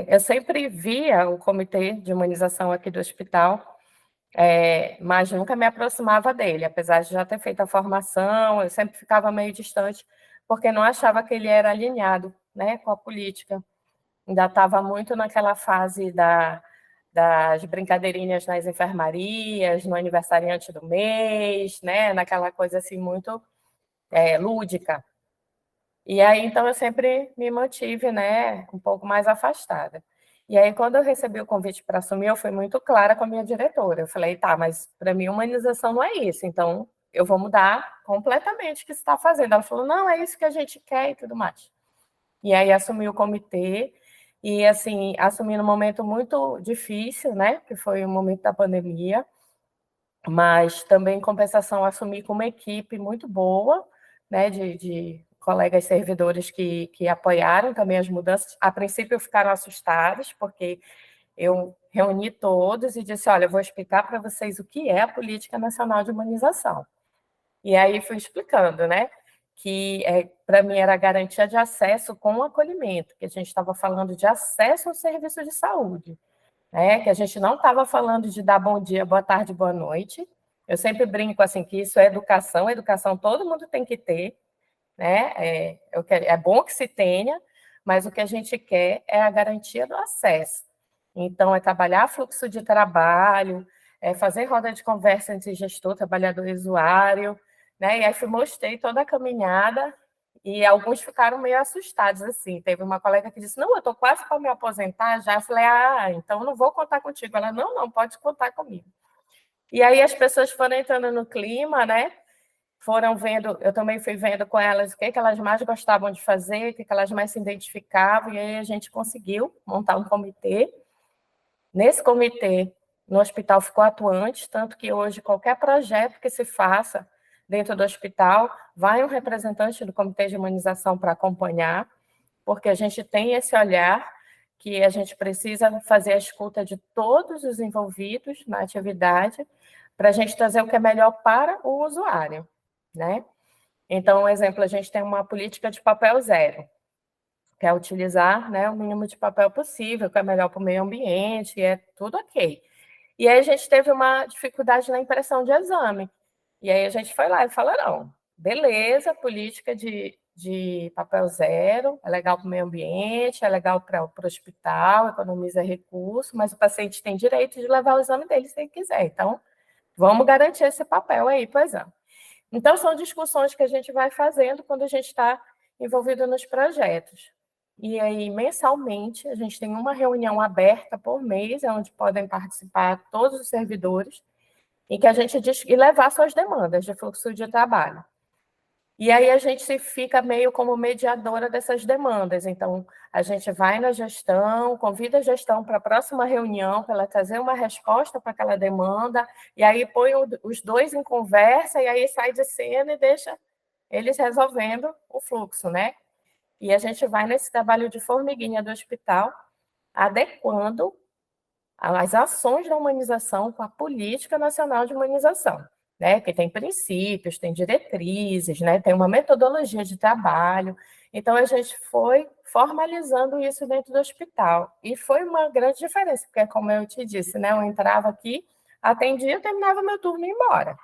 Eu sempre via o comitê de imunização aqui do hospital, mas nunca me aproximava dele, apesar de já ter feito a formação, eu sempre ficava meio distante, porque não achava que ele era alinhado, né, com a política. Ainda estava muito naquela fase das brincadeirinhas nas enfermarias, no aniversariante do mês, né, naquela coisa assim muito lúdica. E aí, então, eu sempre me mantive, né, um pouco mais afastada. E aí, quando eu recebi o convite para assumir, eu fui muito clara com a minha diretora. Eu falei, tá, mas para mim humanização não é isso, então eu vou mudar completamente o que você está fazendo. Ela falou, não, é isso que a gente quer e tudo mais. E aí, assumi o comitê, e assim, assumi num momento muito difícil, né, que foi o momento da pandemia, mas também, em compensação, assumi com uma equipe muito boa, né, de colegas servidores que apoiaram também as mudanças. A princípio, ficaram assustados, porque eu reuni todos e disse, olha, eu vou explicar para vocês o que é a Política Nacional de Humanização. E aí fui explicando, né, que para mim era a garantia de acesso com acolhimento, que a gente estava falando de acesso ao serviço de saúde, né, que a gente não estava falando de dar bom dia, boa tarde, boa noite. Eu sempre brinco assim que isso é educação todo mundo tem que ter, né? É bom que se tenha, mas o que a gente quer é a garantia do acesso. Então, é trabalhar fluxo de trabalho, fazer roda de conversa entre gestor, trabalhador e usuário, né? E aí mostrei toda a caminhada e alguns ficaram meio assustados, assim. Teve uma colega que disse, não, eu estou quase para me aposentar já. Eu falei, então não vou contar contigo. Ela, não, pode contar comigo. E aí as pessoas foram entrando no clima, né? Foram vendo, eu também fui vendo com elas o que elas mais gostavam de fazer, o que elas mais se identificavam, e aí a gente conseguiu montar um comitê. Nesse comitê, no hospital ficou atuante, tanto que hoje qualquer projeto que se faça dentro do hospital, vai um representante do comitê de imunização para acompanhar, porque a gente tem esse olhar que a gente precisa fazer a escuta de todos os envolvidos na atividade, para a gente trazer o que é melhor para o usuário, né? Então, um exemplo, a gente tem uma política de papel zero, que é utilizar, né, o mínimo de papel possível, que é melhor para o meio ambiente, é tudo ok. E aí a gente teve uma dificuldade na impressão de exame. E aí a gente foi lá e falou, não, beleza, política de papel zero, é legal para o meio ambiente, é legal para o hospital, economiza recursos, mas o paciente tem direito de levar o exame dele se ele quiser. Então, vamos garantir esse papel aí para o exame. Então, são discussões que a gente vai fazendo quando a gente está envolvido nos projetos. E aí, mensalmente, a gente tem uma reunião aberta por mês, onde podem participar todos os servidores, em que a gente diz e levar suas demandas de fluxo de trabalho. E aí a gente fica meio como mediadora dessas demandas. Então, a gente vai na gestão, convida a gestão para a próxima reunião, para ela trazer uma resposta para aquela demanda, e aí põe os dois em conversa, e aí sai de cena e deixa eles resolvendo o fluxo, né? E a gente vai nesse trabalho de formiguinha do hospital, adequando as ações da humanização com a Política Nacional de Humanização, né? Que tem princípios, tem diretrizes, né? Tem uma metodologia de trabalho. Então, a gente foi formalizando isso dentro do hospital. E foi uma grande diferença, porque, como eu te disse, né? Eu entrava aqui, atendia, terminava meu turno e ia embora.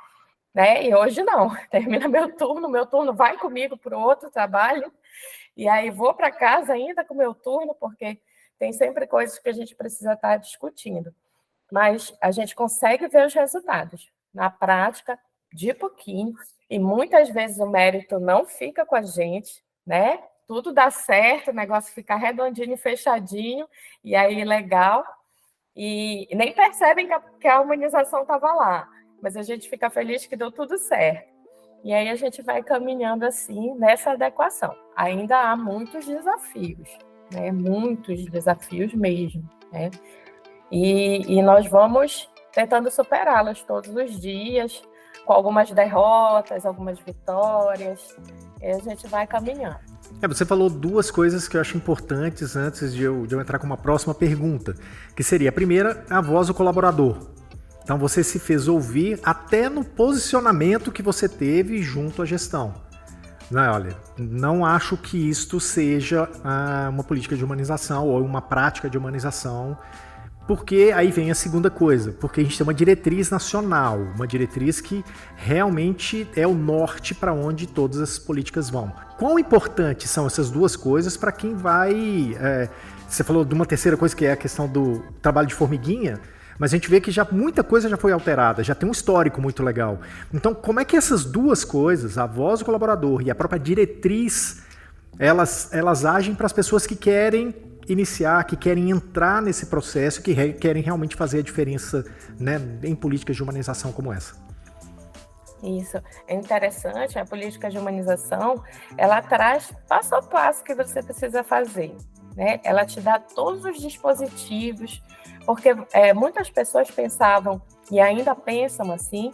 Né? E hoje não, termina meu turno vai comigo para o outro trabalho, e aí vou para casa ainda com o meu turno, porque tem sempre coisas que a gente precisa estar discutindo. Mas a gente consegue ver os resultados na prática, de pouquinho, e muitas vezes o mérito não fica com a gente, né? Tudo dá certo, o negócio fica redondinho e fechadinho, e aí legal, e nem percebem que a humanização estava lá, mas a gente fica feliz que deu tudo certo. E aí a gente vai caminhando assim nessa adequação. Ainda há muitos desafios, né? Muitos desafios mesmo, né? E nós vamos tentando superá-los todos os dias, com algumas derrotas, algumas vitórias, e a gente vai caminhando.
Você falou duas coisas que eu acho importantes antes de eu entrar com uma próxima pergunta, que seria a primeira, a voz do colaborador. Então você se fez ouvir até no posicionamento que você teve junto à gestão. Olha, não acho que isto seja uma política de humanização ou uma prática de humanização, porque aí vem a segunda coisa, porque a gente tem uma diretriz nacional, uma diretriz que realmente é o norte para onde todas as políticas vão. Quão importantes são essas duas coisas para quem vai... você falou de uma terceira coisa, que é a questão do trabalho de formiguinha, mas a gente vê que muita coisa já foi alterada, já tem um histórico muito legal. Então, como é que essas duas coisas, a voz do colaborador e a própria diretriz, elas agem para as pessoas que querem iniciar, que querem entrar nesse processo, que querem realmente fazer a diferença, né, em políticas de humanização como essa?
Isso, é interessante, a política de humanização, ela traz passo a passo que você precisa fazer, né? Ela te dá todos os dispositivos, porque muitas pessoas pensavam, e ainda pensam assim,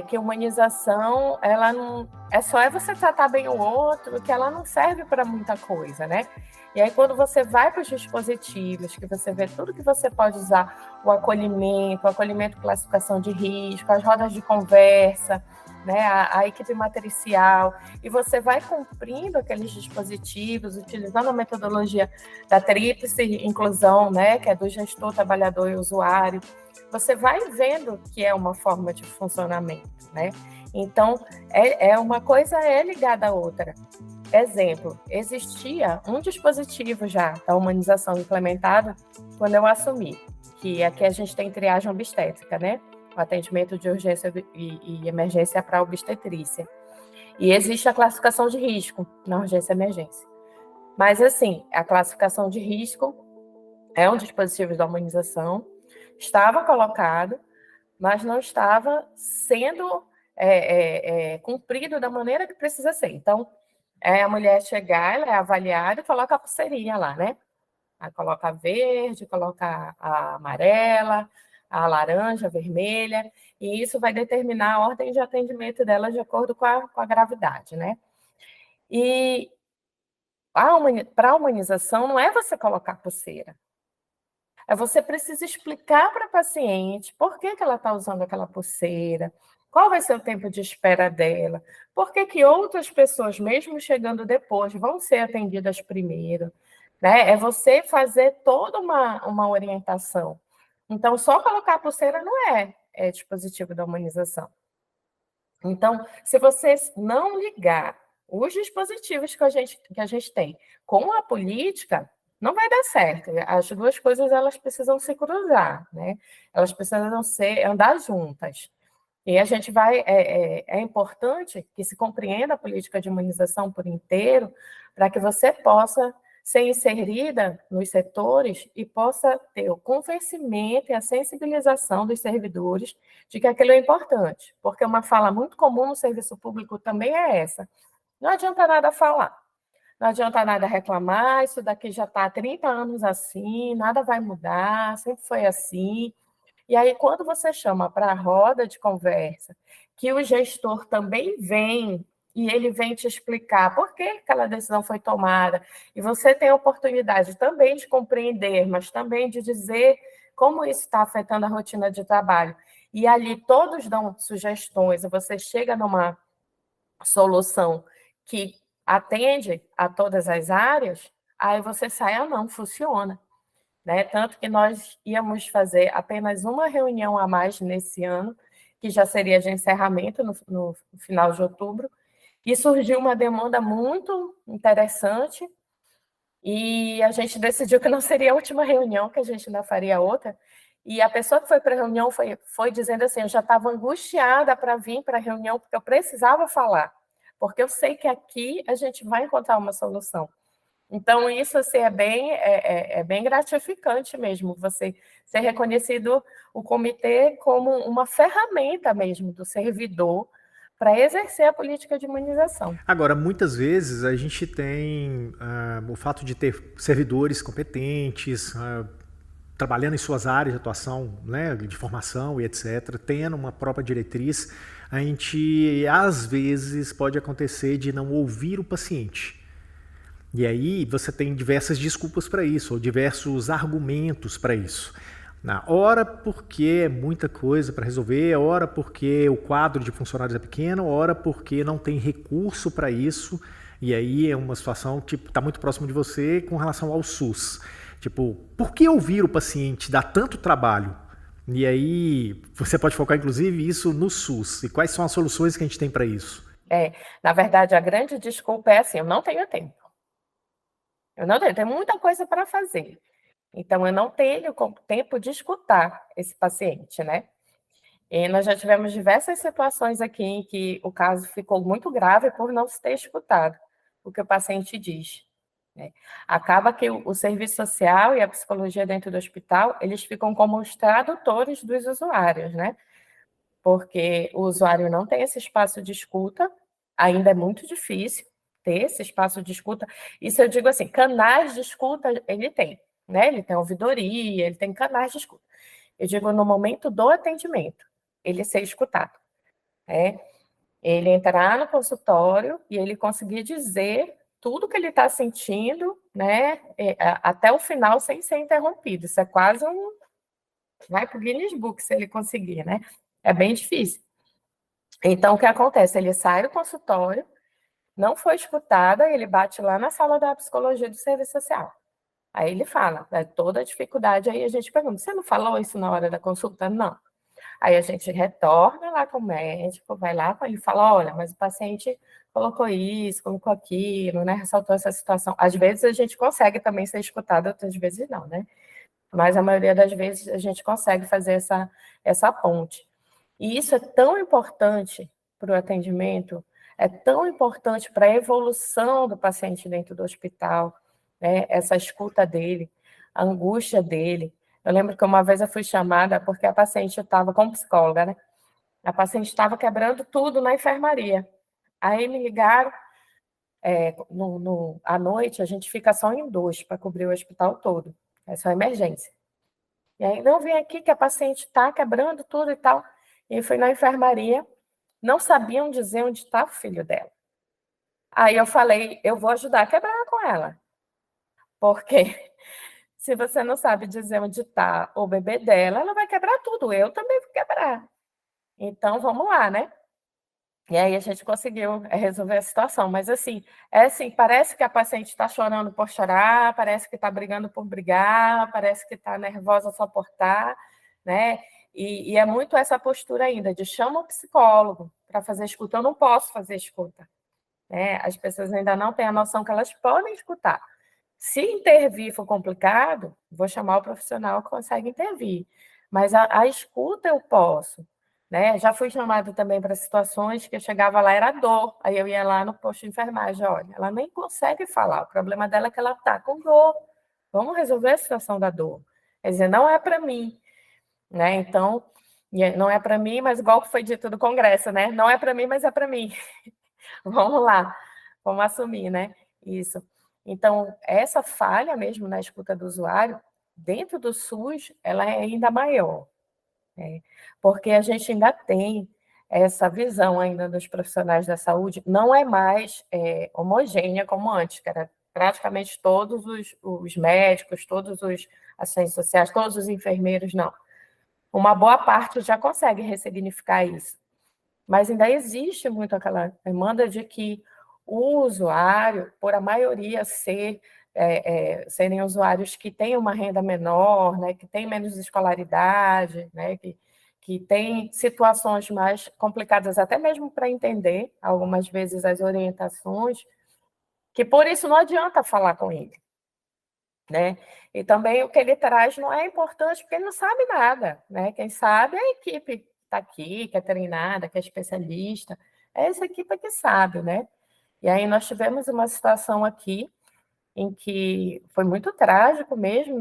que humanização, ela não só você tratar bem o outro, que ela não serve para muita coisa, né? E aí, quando você vai para os dispositivos, que você vê tudo que você pode usar, o acolhimento, classificação de risco, as rodas de conversa, né, a equipe matricial, e você vai cumprindo aqueles dispositivos, utilizando a metodologia da tríplice inclusão, né, que é do gestor, trabalhador e usuário, você vai vendo que é uma forma de funcionamento, né? Então, uma coisa é ligada à outra. Exemplo, existia um dispositivo já da humanização implementado quando eu assumi, que aqui a gente tem triagem obstétrica, né? O atendimento de urgência e emergência para obstetrícia. E existe a classificação de risco na urgência e emergência. Mas, assim, a classificação de risco é um dispositivo da humanização, estava colocado, mas não estava sendo cumprido da maneira que precisa ser. Então, a mulher chegar, ela é avaliada e coloca a pulseirinha lá, né? Aí coloca a verde, coloca a amarela, a laranja, a vermelha, e isso vai determinar a ordem de atendimento dela de acordo com a gravidade, né? E para a humanização não é você colocar pulseira, você precisa explicar para a paciente por que ela está usando aquela pulseira, qual vai ser o tempo de espera dela, por que outras pessoas, mesmo chegando depois, vão ser atendidas primeiro, né? É você fazer toda uma orientação. Então, só colocar a pulseira não é dispositivo da humanização. Então, se você não ligar os dispositivos que a gente tem com a política, não vai dar certo. As duas coisas, elas precisam se cruzar, né? Elas precisam andar juntas. E a gente é importante que se compreenda a política de humanização por inteiro, para que você possa ser inserida nos setores e possa ter o convencimento e a sensibilização dos servidores de que aquilo é importante. Porque uma fala muito comum no serviço público também é essa: não adianta nada falar, não adianta nada reclamar, isso daqui já está há 30 anos assim, nada vai mudar, sempre foi assim. E aí, quando você chama para a roda de conversa, que o gestor também vem, e ele vem te explicar por que aquela decisão foi tomada, e você tem a oportunidade também de compreender, mas também de dizer como isso está afetando a rotina de trabalho, e ali todos dão sugestões, e você chega numa solução que atende a todas as áreas, aí você sai, não, funciona. Né? Tanto que nós íamos fazer apenas uma reunião a mais nesse ano, que já seria de encerramento no final de outubro, e surgiu uma demanda muito interessante, e a gente decidiu que não seria a última reunião, que a gente ainda faria outra, e a pessoa que foi para a reunião foi dizendo assim: eu já estava angustiada para vir para a reunião, porque eu precisava falar, porque eu sei que aqui a gente vai encontrar uma solução. Então, isso assim, é bem gratificante mesmo, você ser reconhecido o comitê como uma ferramenta mesmo do servidor para exercer a política de imunização.
Agora, muitas vezes a gente tem o fato de ter servidores competentes, trabalhando em suas áreas de atuação, né, de formação e etc., tendo uma própria diretriz, a gente, às vezes, pode acontecer de não ouvir o paciente. E aí você tem diversas desculpas para isso, ou diversos argumentos para isso. Na hora porque é muita coisa para resolver, hora porque o quadro de funcionários é pequeno, hora porque não tem recurso para isso, e aí é uma situação que está muito próximo de você com relação ao SUS. Tipo, por que ouvir o paciente dá tanto trabalho? E aí você pode focar inclusive isso no SUS, e quais são as soluções que a gente tem para isso?
Na verdade, a grande desculpa é assim, eu não tenho tempo. Tem muita coisa para fazer. Então, eu não tenho tempo de escutar esse paciente, né? E nós já tivemos diversas situações aqui em que o caso ficou muito grave por não se ter escutado o que o paciente diz, né? Acaba que o serviço social e a psicologia dentro do hospital, eles ficam como os tradutores dos usuários, né? Porque o usuário não tem esse espaço de escuta, ainda é muito difícil ter esse espaço de escuta. Isso eu digo assim, canais de escuta ele tem, né? Ele tem ouvidoria, ele tem canais de escuta. Eu digo no momento do atendimento, ele ser escutado, né? Ele entrar no consultório e ele conseguir dizer tudo que ele está sentindo, né? Até o final sem ser interrompido. Isso é quase vai para o Guinness Book se ele conseguir, né? É bem difícil. Então, o que acontece? Ele sai do consultório, não foi escutada, ele bate lá na sala da psicologia do serviço social. Aí ele fala, toda a dificuldade, aí a gente pergunta, você não falou isso na hora da consulta? Não. Aí a gente retorna lá com o médico, vai lá com ele e fala, olha, mas o paciente colocou isso, colocou aquilo, né? Ressaltou essa situação. Às vezes a gente consegue também ser escutado, outras vezes não, né? Mas a maioria das vezes a gente consegue fazer essa ponte. E isso é tão importante para o atendimento, é tão importante para a evolução do paciente dentro do hospital, né? Essa escuta dele, a angústia dele. Eu lembro que uma vez eu fui chamada porque a paciente estava como psicóloga, né? A paciente estava quebrando tudo na enfermaria. Aí me ligaram, à noite a gente fica só em 2 para cobrir o hospital todo. É só emergência. E aí, não, vem aqui que a paciente está quebrando tudo e tal. E fui na enfermaria, não sabiam dizer onde estava o filho dela. Aí eu falei, eu vou ajudar a quebrar com ela. Porque se você não sabe dizer onde está o bebê dela, ela vai quebrar tudo. Eu também vou quebrar. Então, vamos lá, né? E aí a gente conseguiu resolver a situação. Mas assim, parece que a paciente está chorando por chorar, parece que está brigando por brigar, parece que está nervosa só por estar, né? E é muito essa postura ainda de chama o psicólogo para fazer escuta. Eu não posso fazer escuta, né? As pessoas ainda não têm a noção que elas podem escutar. Se intervir for complicado, vou chamar o profissional que consegue intervir. Mas a escuta eu posso, né? Já fui chamada também para situações que eu chegava lá, era dor. Aí eu ia lá no posto de enfermagem, olha, ela nem consegue falar, o problema dela é que ela está com dor. Vamos resolver a situação da dor. Quer dizer, não é para mim, né? Então, não é para mim, mas igual foi dito do Congresso, né? Não é para mim, mas é para mim. Vamos lá, vamos assumir, né? Isso. Então, essa falha mesmo na escuta do usuário, dentro do SUS, ela é ainda maior, né? Porque a gente ainda tem essa visão ainda dos profissionais da saúde, não é mais homogênea como antes, que era praticamente todos os médicos, todos os assistentes sociais, todos os enfermeiros, não. Uma boa parte já consegue ressignificar isso. Mas ainda existe muito aquela demanda de que o usuário, por a maioria serem usuários que têm uma renda menor, né, que têm menos escolaridade, né, que têm situações mais complicadas, até mesmo para entender, algumas vezes, as orientações, que por isso não adianta falar com ele, né? E também o que ele traz não é importante, porque ele não sabe nada, né? Quem sabe é a equipe que está aqui, que é treinada, que é especialista, é essa equipe que sabe, né? E aí nós tivemos uma situação aqui em que foi muito trágico mesmo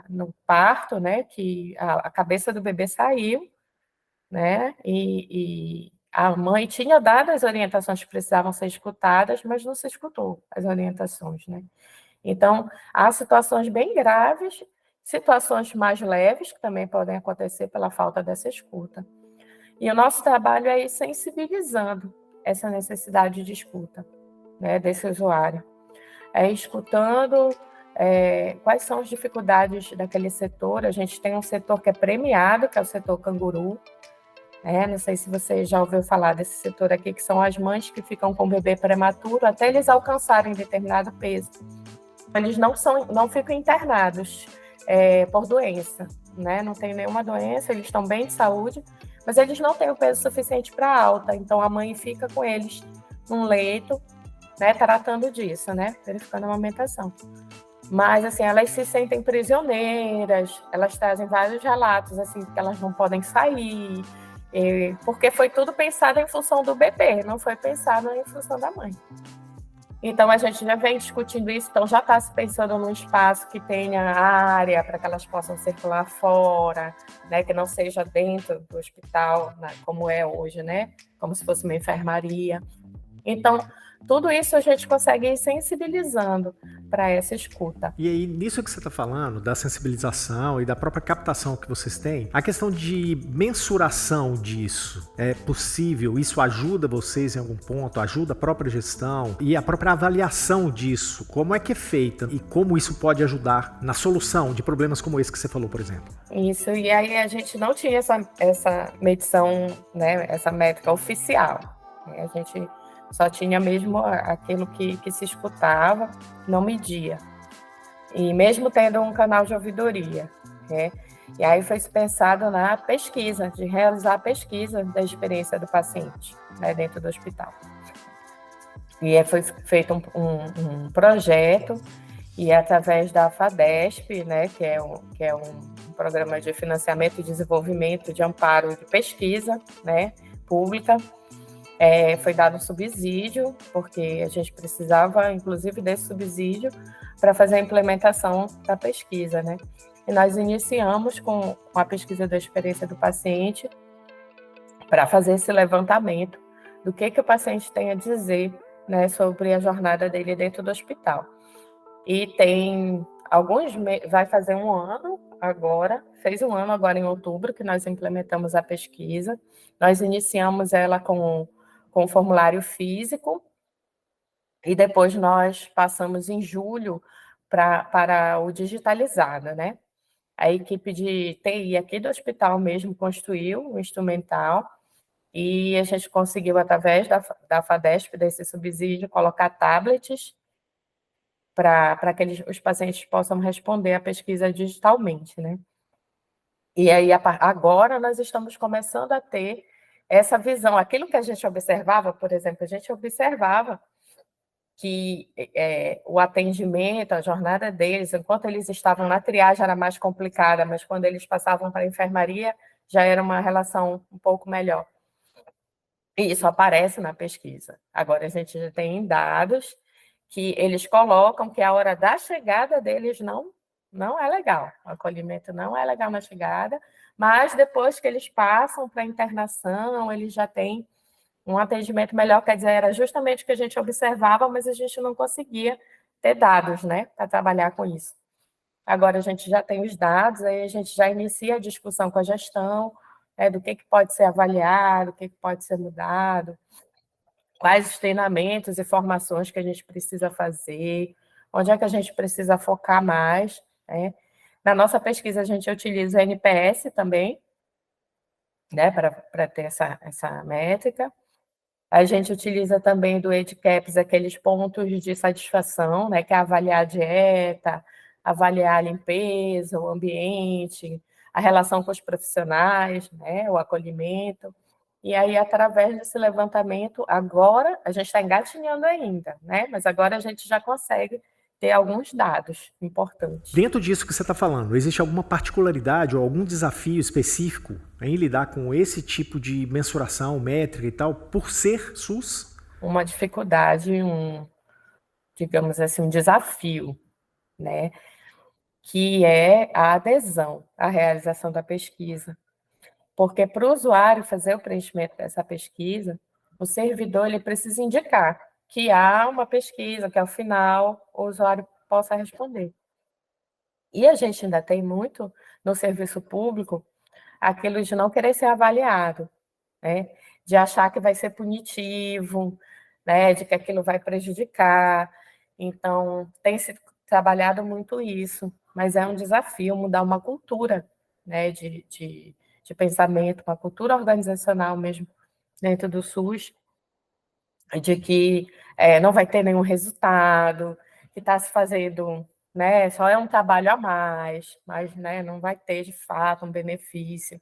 no parto, né, que a cabeça do bebê saiu, né, e a mãe tinha dado as orientações que precisavam ser escutadas, mas não se escutou as orientações, né. Então, há situações bem graves, situações mais leves, que também podem acontecer pela falta dessa escuta. E o nosso trabalho é ir sensibilizando essa necessidade de escuta, né, desse usuário. É escutando quais são as dificuldades daquele setor. A gente tem um setor que é premiado, que é o setor canguru. Não sei se você já ouviu falar desse setor aqui, que são as mães que ficam com o bebê prematuro até eles alcançarem determinado peso. Eles não ficam internados por doença, né? Não tem nenhuma doença, eles estão bem de saúde, mas eles não têm o peso suficiente para alta, então a mãe fica com eles num leito, né, tratando disso, né, verificando a amamentação. Mas, assim, elas se sentem prisioneiras, elas trazem vários relatos, assim, que elas não podem sair, porque foi tudo pensado em função do bebê, não foi pensado em função da mãe. Então, a gente já vem discutindo isso, então já está se pensando num espaço que tenha área para que elas possam circular fora, né, que não seja dentro do hospital, né, como é hoje, né, como se fosse uma enfermaria. Então, tudo isso a gente consegue ir sensibilizando para essa escuta.
E aí, nisso que você está falando, da sensibilização e da própria captação que vocês têm, a questão de mensuração disso, é possível? Isso ajuda vocês em algum ponto? Ajuda a própria gestão? E a própria avaliação disso, como é que é feita? E como isso pode ajudar na solução de problemas como esse que você falou, por exemplo?
Isso, e aí a gente não tinha essa medição, né, essa métrica oficial. A gente só tinha mesmo aquilo que se escutava, não media. E mesmo tendo um canal de ouvidoria, né? E aí foi pensado na pesquisa, de realizar a pesquisa da experiência do paciente, né, dentro do hospital. E foi feito um projeto, e através da FADESP, né, que é um programa de financiamento e desenvolvimento de amparo de pesquisa, né, pública, foi dado um subsídio, porque a gente precisava, inclusive, desse subsídio para fazer a implementação da pesquisa, né? E nós iniciamos com a pesquisa da experiência do paciente para fazer esse levantamento do que o paciente tem a dizer, né, sobre a jornada dele dentro do hospital. E tem vai fazer um ano agora, fez um ano agora em outubro que nós implementamos a pesquisa. Nós iniciamos ela com o formulário físico, e depois nós passamos em julho para o digitalizado, né? A equipe de TI aqui do hospital mesmo construiu o instrumental, e a gente conseguiu, através da FADESP, desse subsídio, colocar tablets para que os pacientes possam responder a pesquisa digitalmente, né? E aí, agora, nós estamos começando a ter essa visão. Aquilo que a gente observava, por exemplo, a gente observava que o atendimento, a jornada deles, enquanto eles estavam na triagem era mais complicada, mas quando eles passavam para a enfermaria, já era uma relação um pouco melhor. E isso aparece na pesquisa. Agora, a gente já tem dados que eles colocam que a hora da chegada deles não é legal. O acolhimento não é legal na chegada, mas depois que eles passam para a internação, eles já têm um atendimento melhor. Quer dizer, era justamente o que a gente observava, mas a gente não conseguia ter dados, né, para trabalhar com isso. Agora a gente já tem os dados, aí a gente já inicia a discussão com a gestão, do que pode ser avaliado, o que pode ser mudado, quais os treinamentos e formações que a gente precisa fazer, onde é que a gente precisa focar mais, né? Na nossa pesquisa, a gente utiliza o NPS também, né, para ter essa métrica. A gente utiliza também do EDCAPS aqueles pontos de satisfação, né, que é avaliar a dieta, avaliar a limpeza, o ambiente, a relação com os profissionais, né, o acolhimento. E aí, através desse levantamento, agora, a gente está engatinhando ainda, né, mas agora a gente já consegue ter alguns dados importantes.
Dentro disso que você está falando, existe alguma particularidade ou algum desafio específico em lidar com esse tipo de mensuração, métrica e tal, por ser SUS?
Uma dificuldade digamos assim, um desafio, né? Que é a adesão à realização da pesquisa. Porque para o usuário fazer o preenchimento dessa pesquisa, o servidor ele precisa indicar que há uma pesquisa, que ao final o usuário possa responder. E a gente ainda tem muito no serviço público aquilo de não querer ser avaliado, né? De achar que vai ser punitivo, né? De que aquilo vai prejudicar. Então, tem se trabalhado muito isso, mas é um desafio mudar uma cultura, né? De pensamento, uma cultura organizacional mesmo dentro do SUS, de que não vai ter nenhum resultado, que está se fazendo, né, só é um trabalho a mais, mas né, não vai ter de fato um benefício.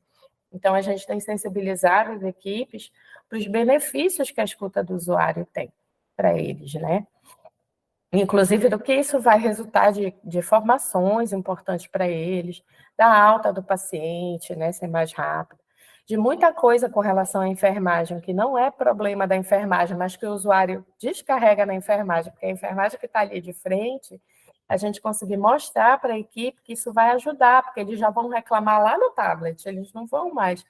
Então, a gente tem sensibilizado as equipes para os benefícios que a escuta do usuário tem para eles, né? Inclusive do que isso vai resultar de formações importantes para eles, da alta do paciente, né, ser mais rápido, de muita coisa com relação à enfermagem, que não é problema da enfermagem, mas que o usuário descarrega na enfermagem, porque a enfermagem que está ali de frente, a gente conseguir mostrar para a equipe que isso vai ajudar, porque eles já vão reclamar lá no tablet, eles não vão mais,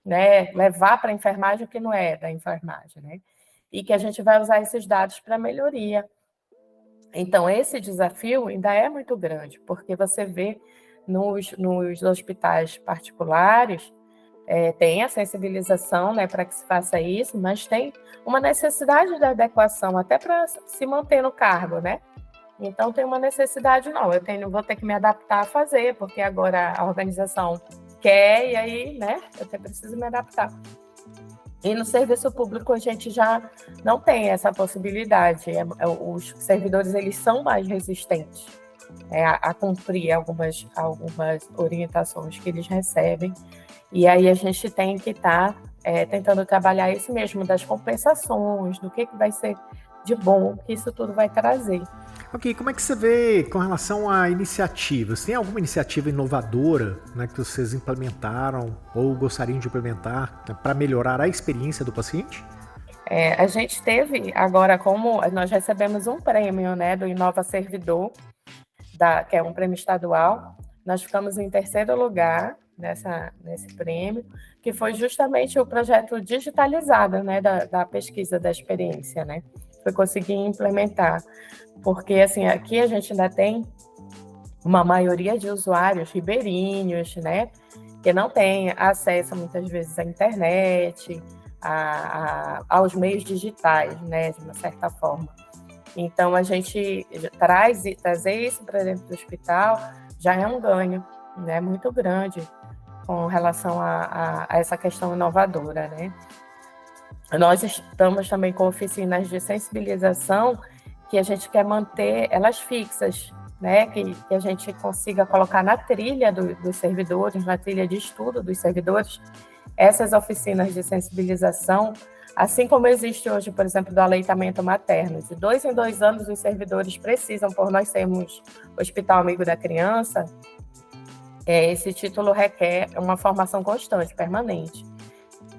né, levar para a enfermagem o que não é da enfermagem, né? E que a gente vai usar esses dados para melhoria. Então, esse desafio ainda é muito grande, porque você vê nos hospitais particulares, tem a sensibilização, né, para que se faça isso, mas tem uma necessidade de adequação até para se manter no cargo, né? Então, tem uma necessidade, não, vou ter que me adaptar a fazer, porque agora a organização quer, e aí, né, eu até preciso me adaptar. E no serviço público a gente já não tem essa possibilidade. Os servidores eles são mais resistentes a cumprir algumas orientações que eles recebem. E aí a gente tem que estar tentando trabalhar isso mesmo, das compensações, do que vai ser de bom que isso tudo vai trazer.
Ok, como é que você vê com relação a iniciativas? Tem alguma iniciativa inovadora, né, que vocês implementaram ou gostariam de implementar, né, para melhorar a experiência do paciente?
A gente teve agora, como nós recebemos um prêmio, né, do Inova Servidor, que é um prêmio estadual, nós ficamos em terceiro lugar nesse prêmio, que foi justamente o projeto digitalizado, né, da pesquisa da experiência, né? Foi conseguir implementar, porque assim, aqui a gente ainda tem uma maioria de usuários ribeirinhos, né, que não tem acesso muitas vezes à internet, aos meios digitais, né, de uma certa forma. Então, a gente trazer isso para dentro do hospital já é um ganho, né, muito grande com relação a essa questão inovadora, né. Nós estamos também com oficinas de sensibilização que a gente quer manter elas fixas, né? Que a gente consiga colocar na trilha dos servidores, na trilha de estudo dos servidores, essas oficinas de sensibilização, assim como existe hoje, por exemplo, do aleitamento materno. De 2 em 2 anos, os servidores precisam, por nós sermos Hospital Amigo da Criança, esse título requer uma formação constante, permanente.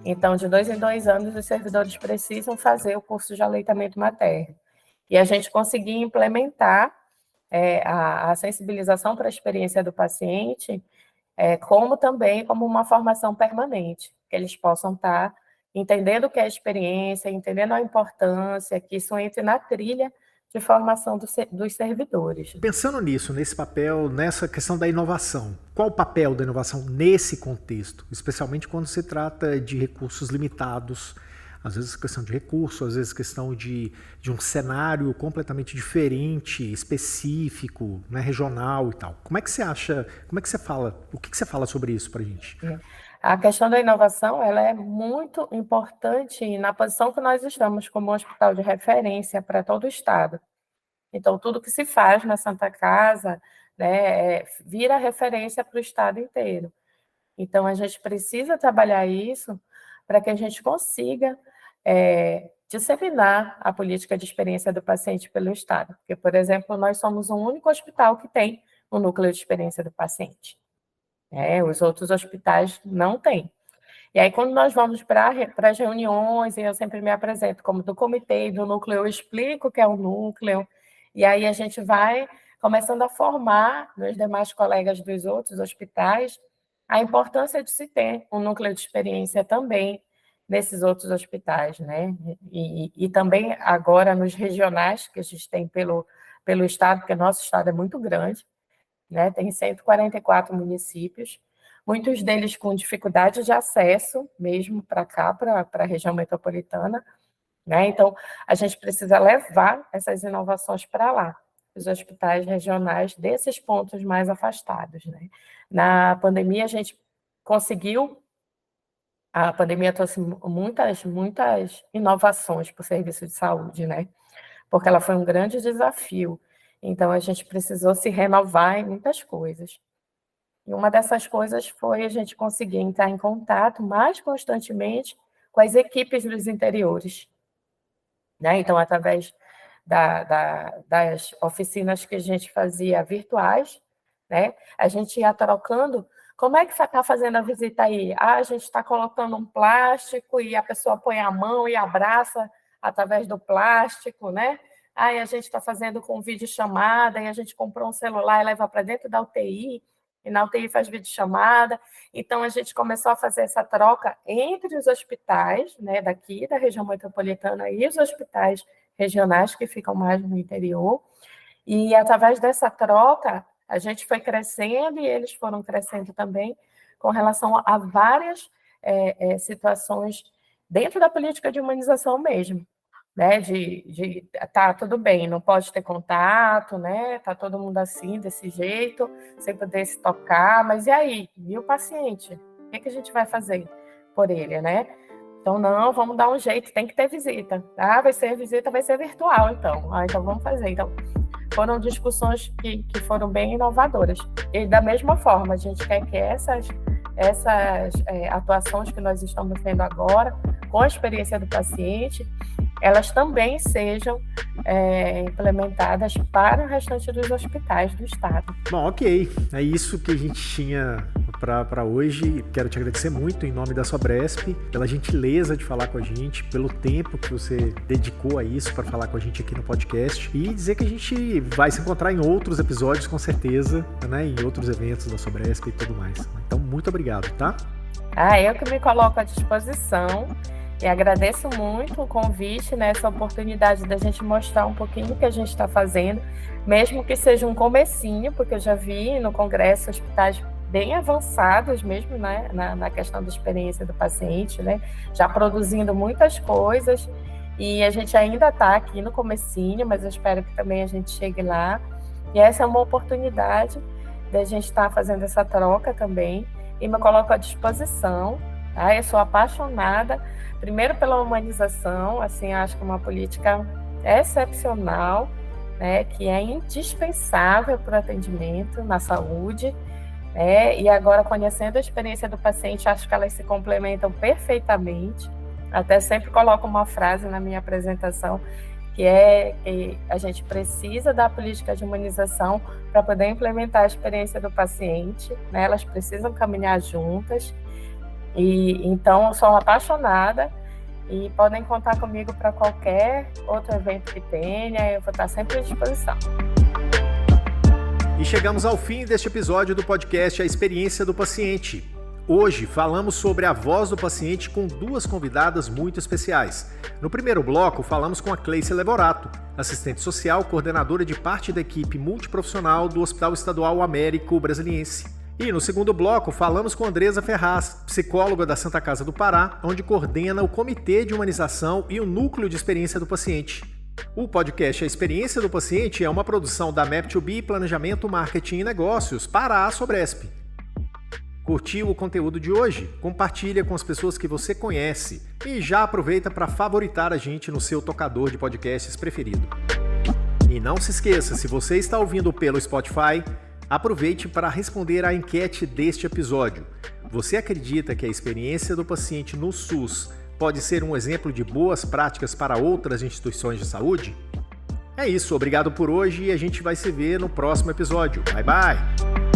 Então, de 2 em 2 anos, os servidores precisam fazer o curso de aleitamento materno. E a gente conseguir implementar a sensibilização para a experiência do paciente, como também como uma formação permanente, que eles possam estar entendendo o que é a experiência, entendendo a importância, que isso entre na trilha de formação dos servidores.
Pensando nisso, nesse papel, nessa questão da inovação, qual o papel da inovação nesse contexto? Especialmente quando se trata de recursos limitados, às vezes questão de recurso, às vezes questão de um cenário completamente diferente, específico, né, regional e tal. Como é que você acha, como é que você fala, o que você fala sobre isso para a gente?
A questão da inovação ela é muito importante na posição que nós estamos como um hospital de referência para todo o estado. Então, tudo que se faz na Santa Casa, né, vira referência para o estado inteiro. Então, a gente precisa trabalhar isso para que a gente consiga disseminar a política de experiência do paciente pelo estado. Porque, por exemplo, nós somos o único hospital que tem um núcleo de experiência do paciente. Os outros hospitais não têm. E aí, quando nós vamos para as reuniões, e eu sempre me apresento como do comitê e do núcleo, eu explico o que é o núcleo, E aí a gente vai começando a formar nos demais colegas dos outros hospitais a importância de se ter um núcleo de experiência também nesses outros hospitais, né? E também agora nos regionais que a gente tem pelo estado, porque nosso estado é muito grande, né? Tem 144 municípios, muitos deles com dificuldade de acesso mesmo para cá, para a região metropolitana, né? Então, a gente precisa levar essas inovações para lá, os hospitais regionais desses pontos mais afastados, né? Na pandemia, a pandemia trouxe muitas inovações para o serviço de saúde, né? Porque ela foi um grande desafio. Então, a gente precisou se renovar em muitas coisas. E uma dessas coisas foi a gente conseguir entrar em contato mais constantemente com as equipes dos interiores, né? Então, através das oficinas que a gente fazia virtuais, né? A gente ia trocando. Como é que você está fazendo a visita aí? A gente está colocando um plástico e a pessoa põe a mão e abraça através do plástico, né? Aí a gente está fazendo com videochamada e a gente comprou um celular e leva para dentro da UTI, e na UTI faz videochamada. Então, a gente começou a fazer essa troca entre os hospitais, né, daqui da região metropolitana e os hospitais regionais que ficam mais no interior. E, através dessa troca, a gente foi crescendo e eles foram crescendo também com relação a várias situações dentro da política de humanização mesmo, né? Tá tudo bem, não pode ter contato, né? Tá todo mundo assim, desse jeito, sem poder se tocar, mas e aí? E o paciente? O que a gente vai fazer por ele, né? Então, não, vamos dar um jeito, tem que ter visita. Ah, vai ser virtual, então. Ah, então vamos fazer. Então, foram discussões que foram bem inovadoras. E, da mesma forma, a gente quer que essas atuações que nós estamos tendo agora, com a experiência do paciente, elas também sejam implementadas para o restante dos hospitais do estado.
Bom, ok. É isso que a gente tinha para hoje. Quero te agradecer muito em nome da Sobresp, pela gentileza de falar com a gente, pelo tempo que você dedicou a isso para falar com a gente aqui no podcast, e dizer que a gente vai se encontrar em outros episódios, com certeza, né, em outros eventos da Sobresp e tudo mais. Então, muito obrigado, tá?
Eu que me coloco à disposição. E agradeço muito o convite, né, essa oportunidade da gente mostrar um pouquinho o que a gente está fazendo, mesmo que seja um comecinho, porque eu já vi no congresso hospitais bem avançados mesmo, né, na questão da experiência do paciente, né, já produzindo muitas coisas, e a gente ainda está aqui no comecinho, mas eu espero que também a gente chegue lá. E essa é uma oportunidade da gente estar fazendo essa troca também, e me coloco à disposição. Eu sou apaixonada, primeiro pela humanização, assim, acho que é uma política excepcional, né, que é indispensável para o atendimento na saúde, né, e agora, conhecendo a experiência do paciente, acho que elas se complementam perfeitamente. Até sempre coloco uma frase na minha apresentação, que é que a gente precisa da política de humanização para poder implementar a experiência do paciente, né, elas precisam caminhar juntas. E então, eu sou apaixonada e podem contar comigo para qualquer outro evento que tenha, eu vou estar sempre à disposição.
E chegamos ao fim deste episódio do podcast A Experiência do Paciente. Hoje falamos sobre a voz do paciente com duas convidadas muito especiais. No primeiro bloco, falamos com a Cleice Levorato, assistente social, coordenadora de parte da equipe multiprofissional do Hospital Estadual Américo Brasiliense. E no segundo bloco, falamos com Andresa Ferraz, psicóloga da Santa Casa do Pará, onde coordena o Comitê de Humanização e o Núcleo de Experiência do Paciente. O podcast A Experiência do Paciente é uma produção da Map2B Planejamento, Marketing e Negócios para a Sobresp. Curtiu o conteúdo de hoje? Compartilha com as pessoas que você conhece e já aproveita para favoritar a gente no seu tocador de podcasts preferido. E não se esqueça, se você está ouvindo pelo Spotify, aproveite para responder à enquete deste episódio. Você acredita que a experiência do paciente no SUS pode ser um exemplo de boas práticas para outras instituições de saúde? É isso, obrigado por hoje e a gente vai se ver no próximo episódio. Bye, bye!